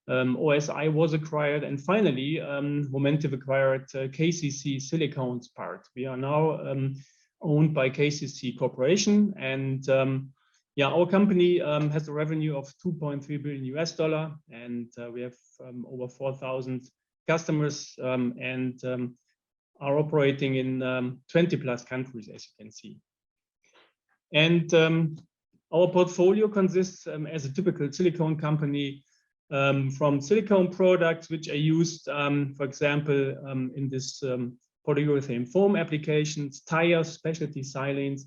OSI was acquired, and finally Momentive acquired KCC Silicones part. We are now owned by KCC Corporation, and yeah, our company has a revenue of $2.3 billion, and we have over 4,000 customers and are operating in 20 plus countries, as you can see. And our portfolio consists, as a typical silicone company, from silicone products which are used, for example, in this polyurethane foam applications, tires, specialty silanes,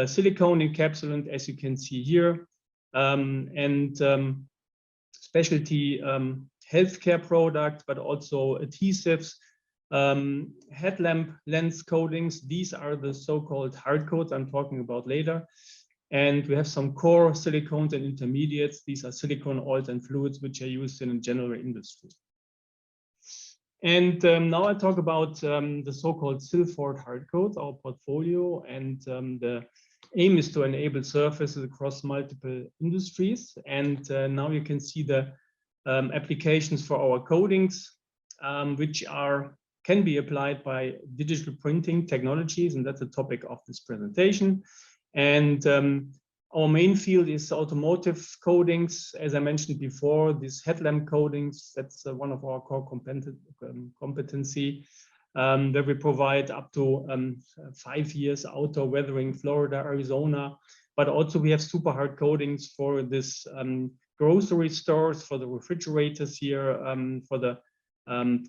silicone encapsulant, as you can see here, and specialty healthcare products, but also adhesives, headlamp lens coatings. These are the so-called hard coats I'm talking about later. And we have some core silicones and intermediates. These are silicone oils and fluids, which are used in a general industry. And now I talk about the so-called sill-forward hard coats, our portfolio, and the aim is to enable surfaces across multiple industries. And now you can see the applications for our coatings, which can be applied by digital printing technologies, and that's the topic of this presentation. And our main field is automotive coatings. As I mentioned before, these headlamp coatings, that's one of our core competency, that we provide up to 5 years outdoor weathering, Florida, Arizona. But also we have super hard coatings for this grocery stores, for the refrigerators here, for the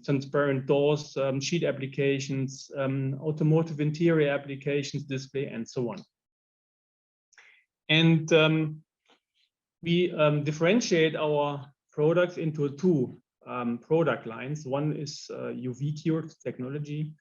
transparent doors, sheet applications, automotive interior applications, display, and so on. And we differentiate our products into two product lines. One is UV cured technology,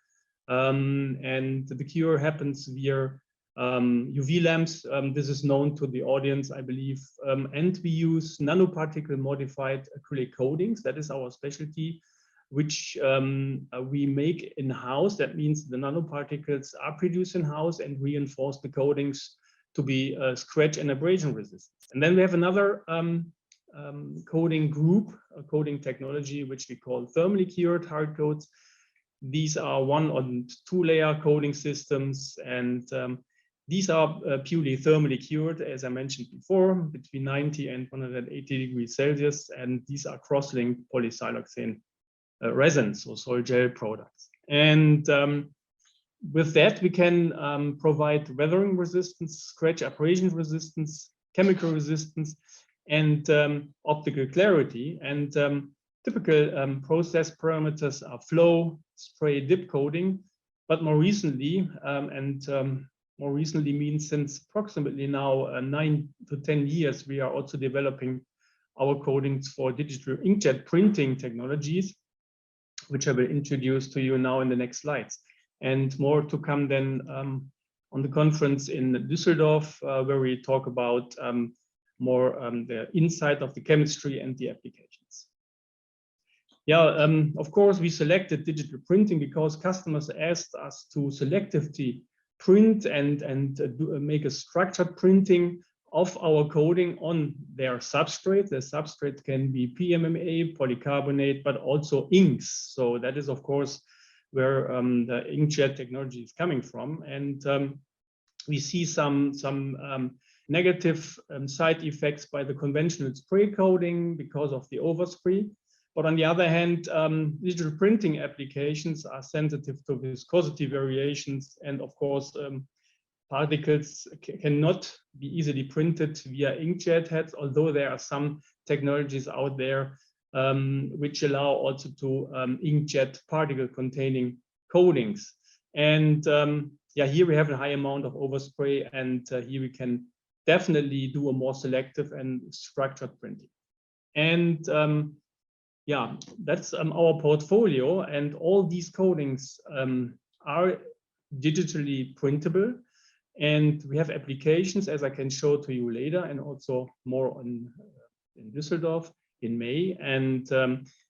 and the cure happens via UV lamps. This is known to the audience, I believe, and we use nanoparticle modified acrylic coatings. That is our specialty, which we make in-house. That means the nanoparticles are produced in-house and reinforce the coatings to be scratch and abrasion resistant. And then we have another coating group, a coating technology, which we call thermally cured hard coats. These are 1 or 2 layer coating systems, and these are purely thermally cured, as I mentioned before, between 90 and 180 degrees Celsius, and these are cross-linked polysiloxane resins, or soil gel products. And with that, we can provide weathering resistance, scratch abrasion resistance, chemical resistance, and optical clarity. And typical process parameters are flow, spray, dip coating. But more recently, more recently means since approximately now 9 to 10 years, we are also developing our coatings for digital inkjet printing technologies, which I will introduce to you now in the next slides. And more to come then on the conference in Düsseldorf, where we talk about more the inside of the chemistry and the applications. Yeah, of course, we selected digital printing because customers asked us to selectively print and make a structured printing of our coating on their substrate. The substrate can be PMMA, polycarbonate, but also inks. So that is, of course, where the inkjet technology is coming from. And we see some negative side effects by the conventional spray coating because of the overspray. But on the other hand, digital printing applications are sensitive to viscosity variations. And of course, particles cannot be easily printed via inkjet heads, although there are some technologies out there which allow also to inkjet particle containing coatings. And yeah, here we have a high amount of overspray, and here we can definitely do a more selective and structured printing. And yeah, that's our portfolio, and all these coatings are digitally printable, and we have applications, as I can show to you later, and also more on in Düsseldorf in May. And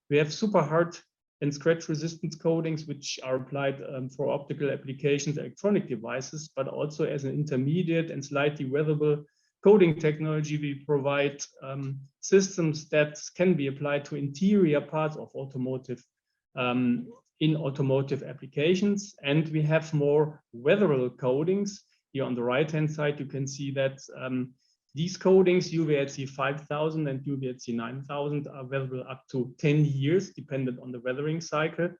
we have super hard and scratch resistant coatings which are applied for optical applications, electronic devices, but also as an intermediate and slightly weathable coating technology. We provide systems that can be applied to interior parts of automotive in automotive applications. And we have more weatherable coatings. Here on the right hand side, you can see that these coatings, UVHC 5000 and UVHC 9000, are weatherable up to 10 years, dependent on the weathering cycle,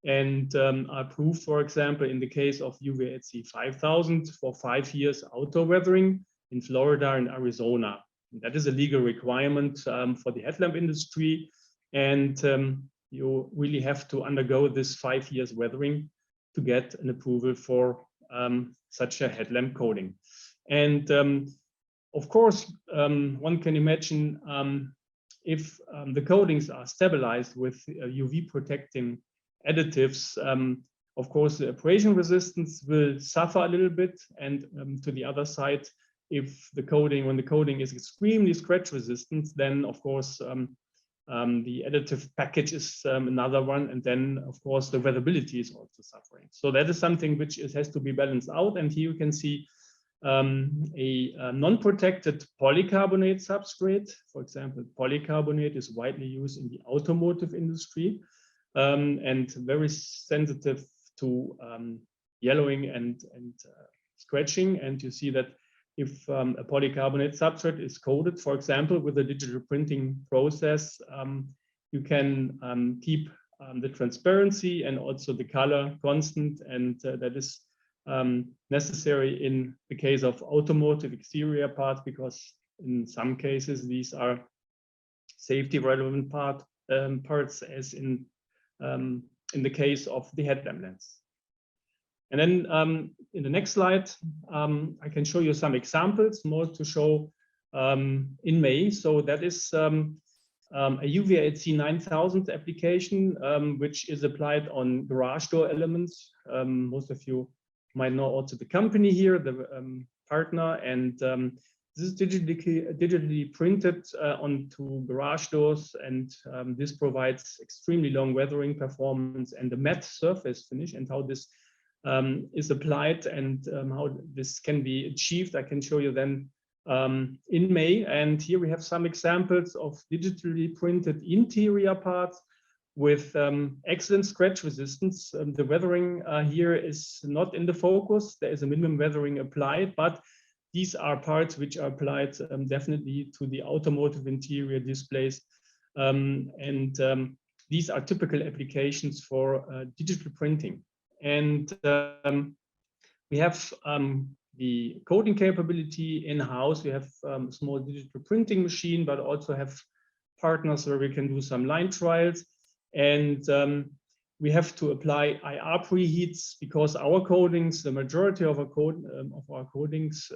and are approved, for example, in the case of UVHC 5000 for 5 years outdoor weathering in Florida and Arizona. And that is a legal requirement for the headlamp industry, and you really have to undergo this 5 years weathering to get an approval for such a headlamp coating. And of course, one can imagine if the coatings are stabilized with UV protecting additives, of course, the abrasion resistance will suffer a little bit. And to the other side, if the coating, when the coating is extremely scratch resistant, then of course the additive package is another one, and then of course the weathability is also suffering. So that is something which has to be balanced out. And here you can see a non-protected polycarbonate substrate. For example, polycarbonate is widely used in the automotive industry and very sensitive to yellowing and scratching. And you see that if a polycarbonate substrate is coated, for example, with a digital printing process, you can keep the transparency and also the color constant, and that is necessary in the case of automotive exterior parts, because in some cases these are safety relevant parts, as in the case of the headlamp lens. And then in the next slide, I can show you some examples more to show in May. So that is a UVHC 9000 application, which is applied on garage door elements. Most of you might know also the company here, the partner, and this is digitally printed onto garage doors, and this provides extremely long weathering performance and the matte surface finish. And how this is applied and how this can be achieved, I can show you then in May. And here we have some examples of digitally printed interior parts with excellent scratch resistance. The weathering here is not in the focus. There is a minimum weathering applied, but these are parts which are applied definitely to the automotive interior displays. These are typical applications for digital printing. And we have the coding capability in-house. We have a small digital printing machine, but also have partners where we can do some line trials. And we have to apply IR preheats because our coatings, the majority of our coatings,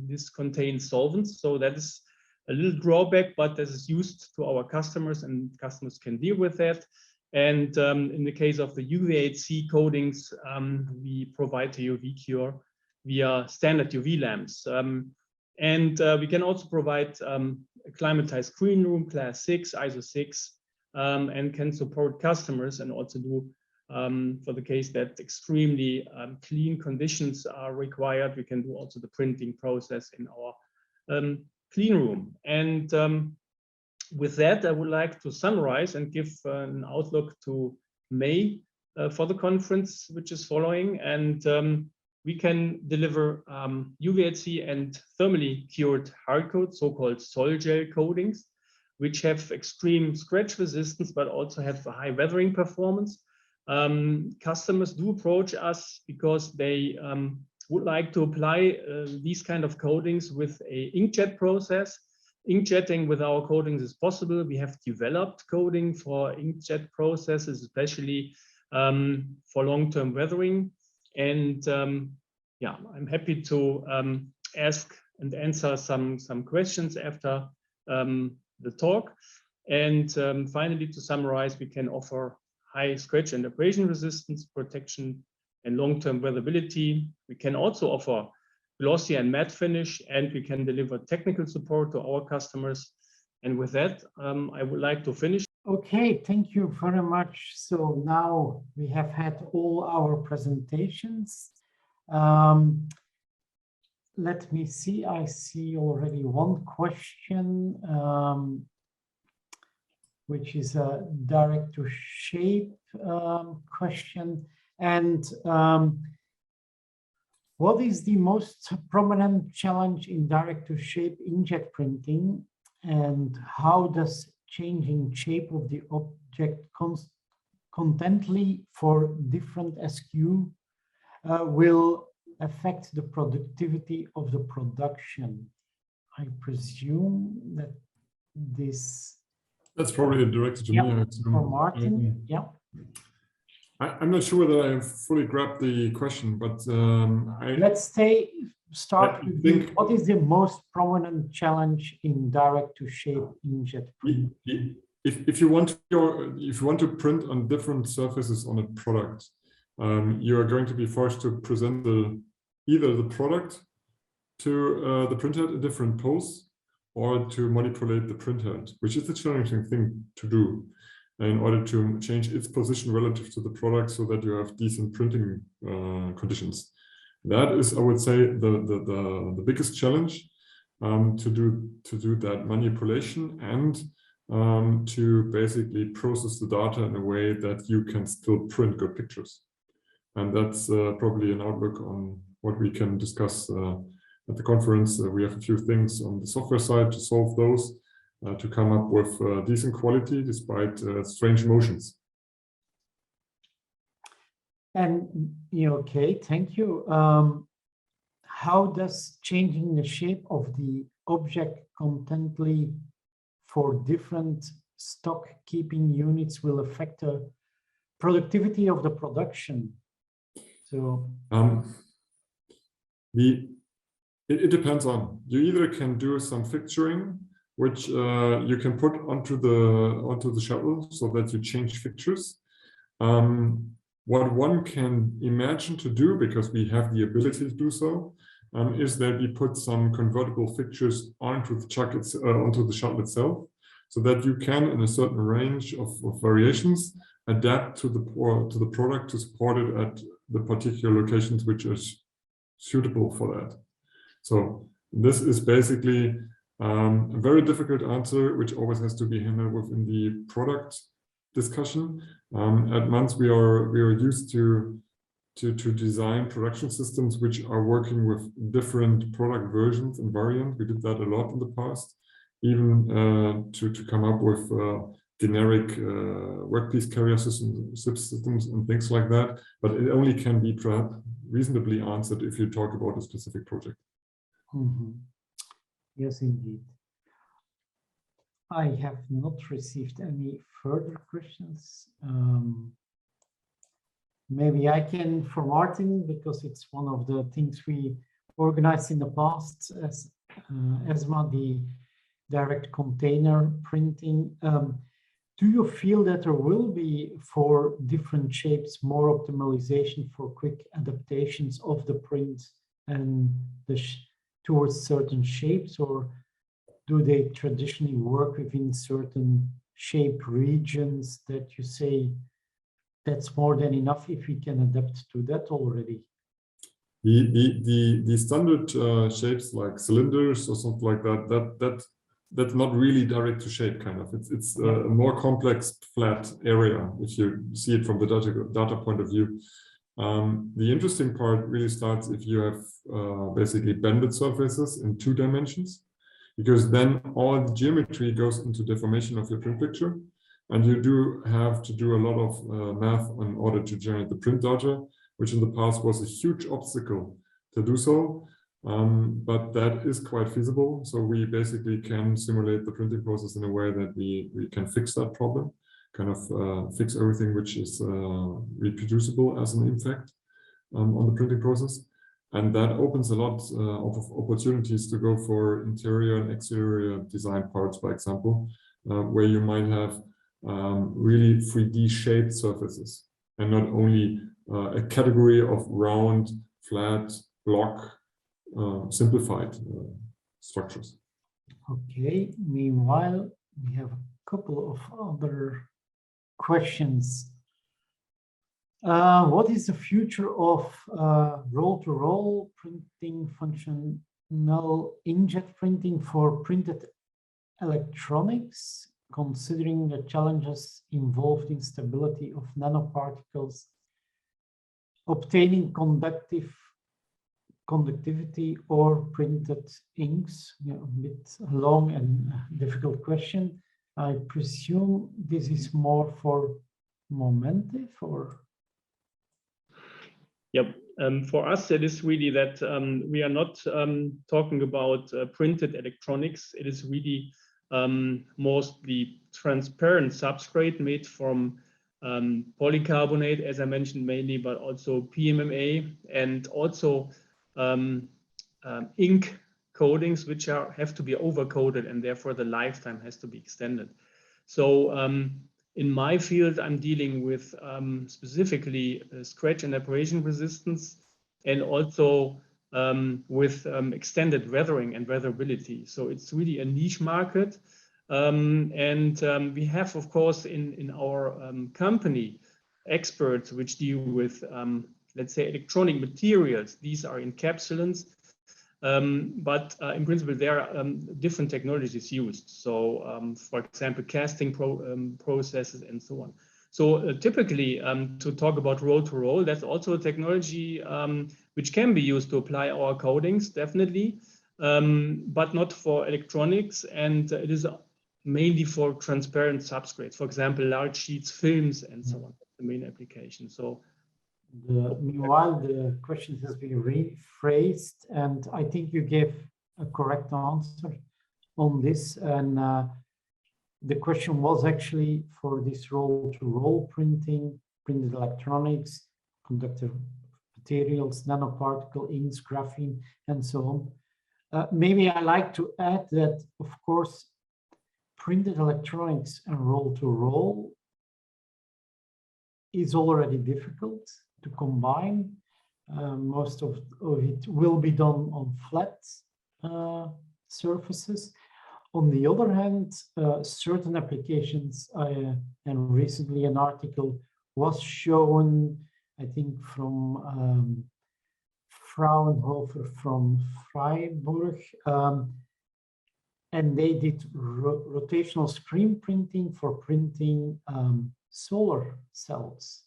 this contains solvents. So that is a little drawback, but this is used to our customers, and customers can deal with that. And in the case of the UVHC coatings, we provide the UV cure via standard UV lamps. We can also provide a climatized clean room, class 6, ISO 6, and can support customers, and also do, for the case that extremely clean conditions are required, we can do also the printing process in our clean room. And with that, I would like to summarize and give an outlook to May for the conference, which is following. And we can deliver UVHC and thermally cured hardcoats, so-called sol gel coatings, which have extreme scratch resistance, but also have a high weathering performance. Customers do approach us because they would like to apply these kind of coatings with a inkjet process. Inkjetting with our coatings is possible. We have developed coating for inkjet processes, especially for long-term weathering. And yeah, I'm happy to ask and answer some questions after the talk. And finally, to summarize, we can offer high scratch and abrasion resistance, protection, and long-term weathability. We can also offer glossy and matte finish, and we can deliver technical support to our customers. And with that, I would like to finish. Okay, thank you very much. So now we have had all our presentations. Let me see, I see already one question, which is a direct to shape question. And what is the most prominent challenge in direct to shape inkjet printing, and how does changing shape of the object constantly for different SKU will affect the productivity of the production? I presume that that's probably directed to me. For Martin, yeah. I'm not sure that I have fully grabbed the question, but let's start with what is the most prominent challenge in direct to shape inkjet print? If you want to print on different surfaces on a product, you are going to be forced to present either the product to the printhead in different pose, or to manipulate the printhead, which is a challenging thing to do in order to change its position relative to the product so that you have decent printing conditions. That is, I would say, the biggest challenge, to do that manipulation and to basically process the data in a way that you can still print good pictures. And that's probably an outlook on what we can discuss at the conference. We have a few things on the software side to solve those, to come up with decent quality despite strange motions. And okay, thank you. How does changing the shape of the object constantly for different stock keeping units will affect the productivity of the production? So it depends on, you either can do some fixturing, which you can put onto the shuttle so that you change fixtures. What one can imagine to do, because we have the ability to do so, is that we put some convertible fixtures onto the shuttle itself, so that you can, in a certain range of variations, adapt to the product to support it at the particular locations which are suitable for that. So this is basically a very difficult answer, which always has to be handled within the product discussion. At Manz, we are used to design production systems which are working with different product versions and variants. We did that a lot in the past, even to come up with generic workpiece carrier systems and things like that. But it only can be perhaps reasonably answered if you talk about a specific project. Mm-hmm. Yes, indeed. I have not received any further questions. Maybe I can, for Martin, because it's one of the things we organized in the past as ESMA, the direct container printing. Do you feel that there will be, for different shapes, more optimization for quick adaptations of the print and towards certain shapes, or do they traditionally work within certain shape regions that you say that's more than enough if we can adapt to that already? The standard shapes like cylinders or something like that's not really direct to shape kind of. It's a more complex flat area if you see it from the data point of view. The interesting part really starts if you have basically bended surfaces in 2 dimensions, because then all the geometry goes into deformation of your print picture, and you do have to do a lot of math in order to generate the print data, which in the past was a huge obstacle to do so. But that is quite feasible. So we basically can simulate the printing process in a way that we can fix that problem, kind of fix everything which is reproducible as an impact on the printing process. And that opens a lot of opportunities to go for interior and exterior design parts, for example, where you might have really 3D shaped surfaces and not only a category of round, flat, block, simplified structures. Okay, meanwhile, we have a couple of other questions. What is the future of roll-to-roll printing, functional inkjet printing for printed electronics, considering the challenges involved in stability of nanoparticles, obtaining conductivity or printed inks? Yeah, a bit long and difficult question. I presume this is more for Momentive or? Yep. For us, it is really that we are not talking about printed electronics. It is really mostly transparent substrate made from polycarbonate, as I mentioned mainly, but also PMMA and also ink coatings, which have to be overcoated, and therefore the lifetime has to be extended. So in my field, I'm dealing with specifically scratch and abrasion resistance, and also with extended weathering and weatherability. So it's really a niche market. And we have, of course, in our company, experts which deal with, let's say, electronic materials. These are encapsulants, but in principle, there are different technologies used. So, for example, casting processes and so on. So typically, to talk about roll-to-roll, that's also a technology which can be used to apply our coatings, definitely, but not for electronics. And it is mainly for transparent substrates, for example, large sheets, films, and so on, the main application. So meanwhile, the question has been rephrased, and I think you gave a correct answer on this. And the question was actually for this roll-to-roll printing, printed electronics, conductive materials, nanoparticle inks, graphene, and so on. Maybe I like to add that, of course, printed electronics and roll-to-roll is already difficult to combine. Most of it will be done on flat surfaces. On the other hand, certain applications, and recently an article was shown, I think from Fraunhofer from Freiburg, and they did rotational screen printing for printing solar cells.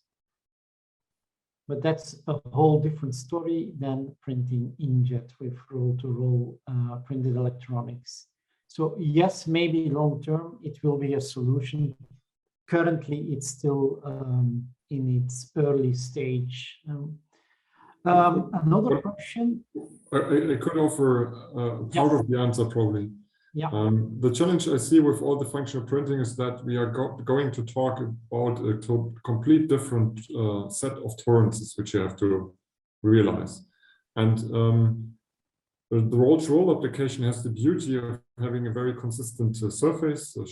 But that's a whole different story than printing inkjet with roll-to-roll printed electronics. So yes, maybe long term it will be a solution. Currently, it's still in its early stage. Another question? I could offer part of the answer probably. Yeah. The challenge I see with all the functional printing is that we are going to talk about a complete different set of tolerances which you have to realize. And the roll-to-roll application has the beauty of having a very consistent surface, a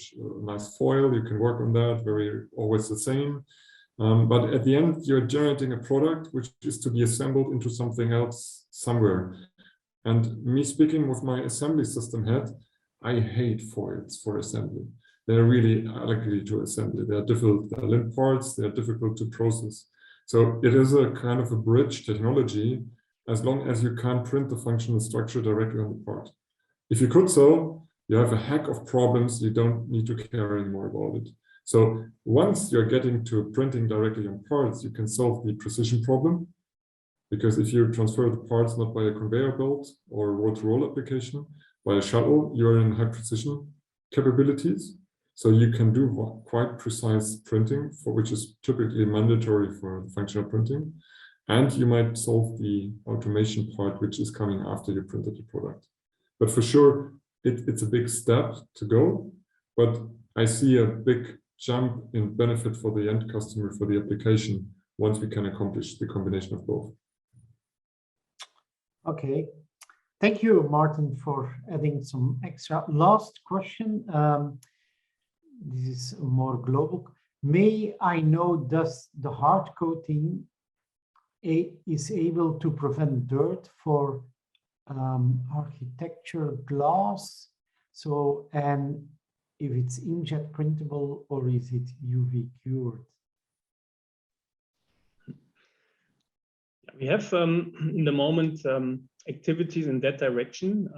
nice foil, you can work on that, always the same. But at the end, you're generating a product which is to be assembled into something else somewhere. And me speaking with my assembly system head, I hate foils for assembly. They're really ugly to assemble. They're difficult, they're limp parts, they're difficult to process. So it is a kind of a bridge technology as long as you can't print the functional structure directly on the part. If you could so, you have a heck of problems, you don't need to care anymore about it. So once you're getting to printing directly on parts, you can solve the precision problem. Because if you transfer the parts not by a conveyor belt or roll-to-roll application, by a shuttle, you're in high precision capabilities. So you can do quite precise printing, for which is typically mandatory for functional printing. And you might solve the automation part, which is coming after you printed the product. But for sure, it's a big step to go, but I see a big jump in benefit for the end customer, for the application, once we can accomplish the combination of both. Okay. Thank you, Martin, for adding some extra. Last question. This is more global. May I know, does the hard coating is able to prevent dirt for architecture glass? So, and if it's inkjet printable or is it UV cured? We have in the moment activities in that direction.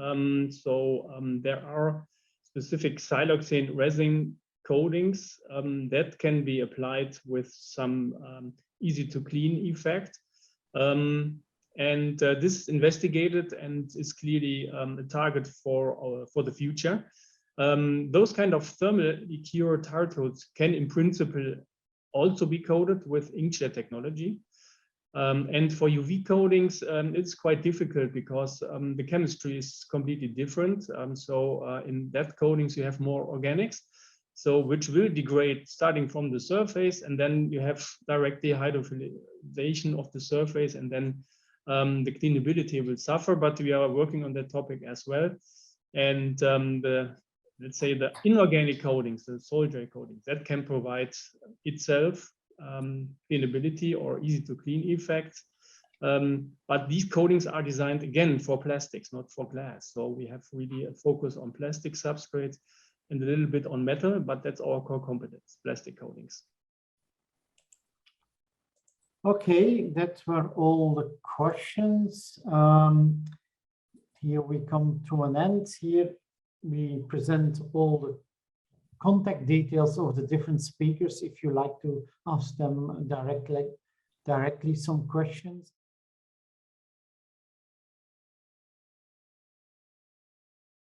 There are specific siloxane resin coatings that can be applied with some easy to clean effect. This is investigated and is clearly a target for the future. Those kind of thermally cured hard coats can in principle also be coated with inkjet technology. And for UV coatings, it's quite difficult because the chemistry is completely different. In that coatings, you have more organics, which will degrade starting from the surface, and then you have directly hydrophilization of the surface, and then the cleanability will suffer. But we are working on that topic as well. And let's say the inorganic coatings, the soldier coatings, that can provide itself cleanability or easy to clean effects. But these coatings are designed again for plastics, not for glass. So we have really a focus on plastic substrates and a little bit on metal, but that's our core competence, plastic coatings. Okay, that were all the questions. Here we come to an end. Here we present all the contact details of the different speakers if you like to ask them directly some questions.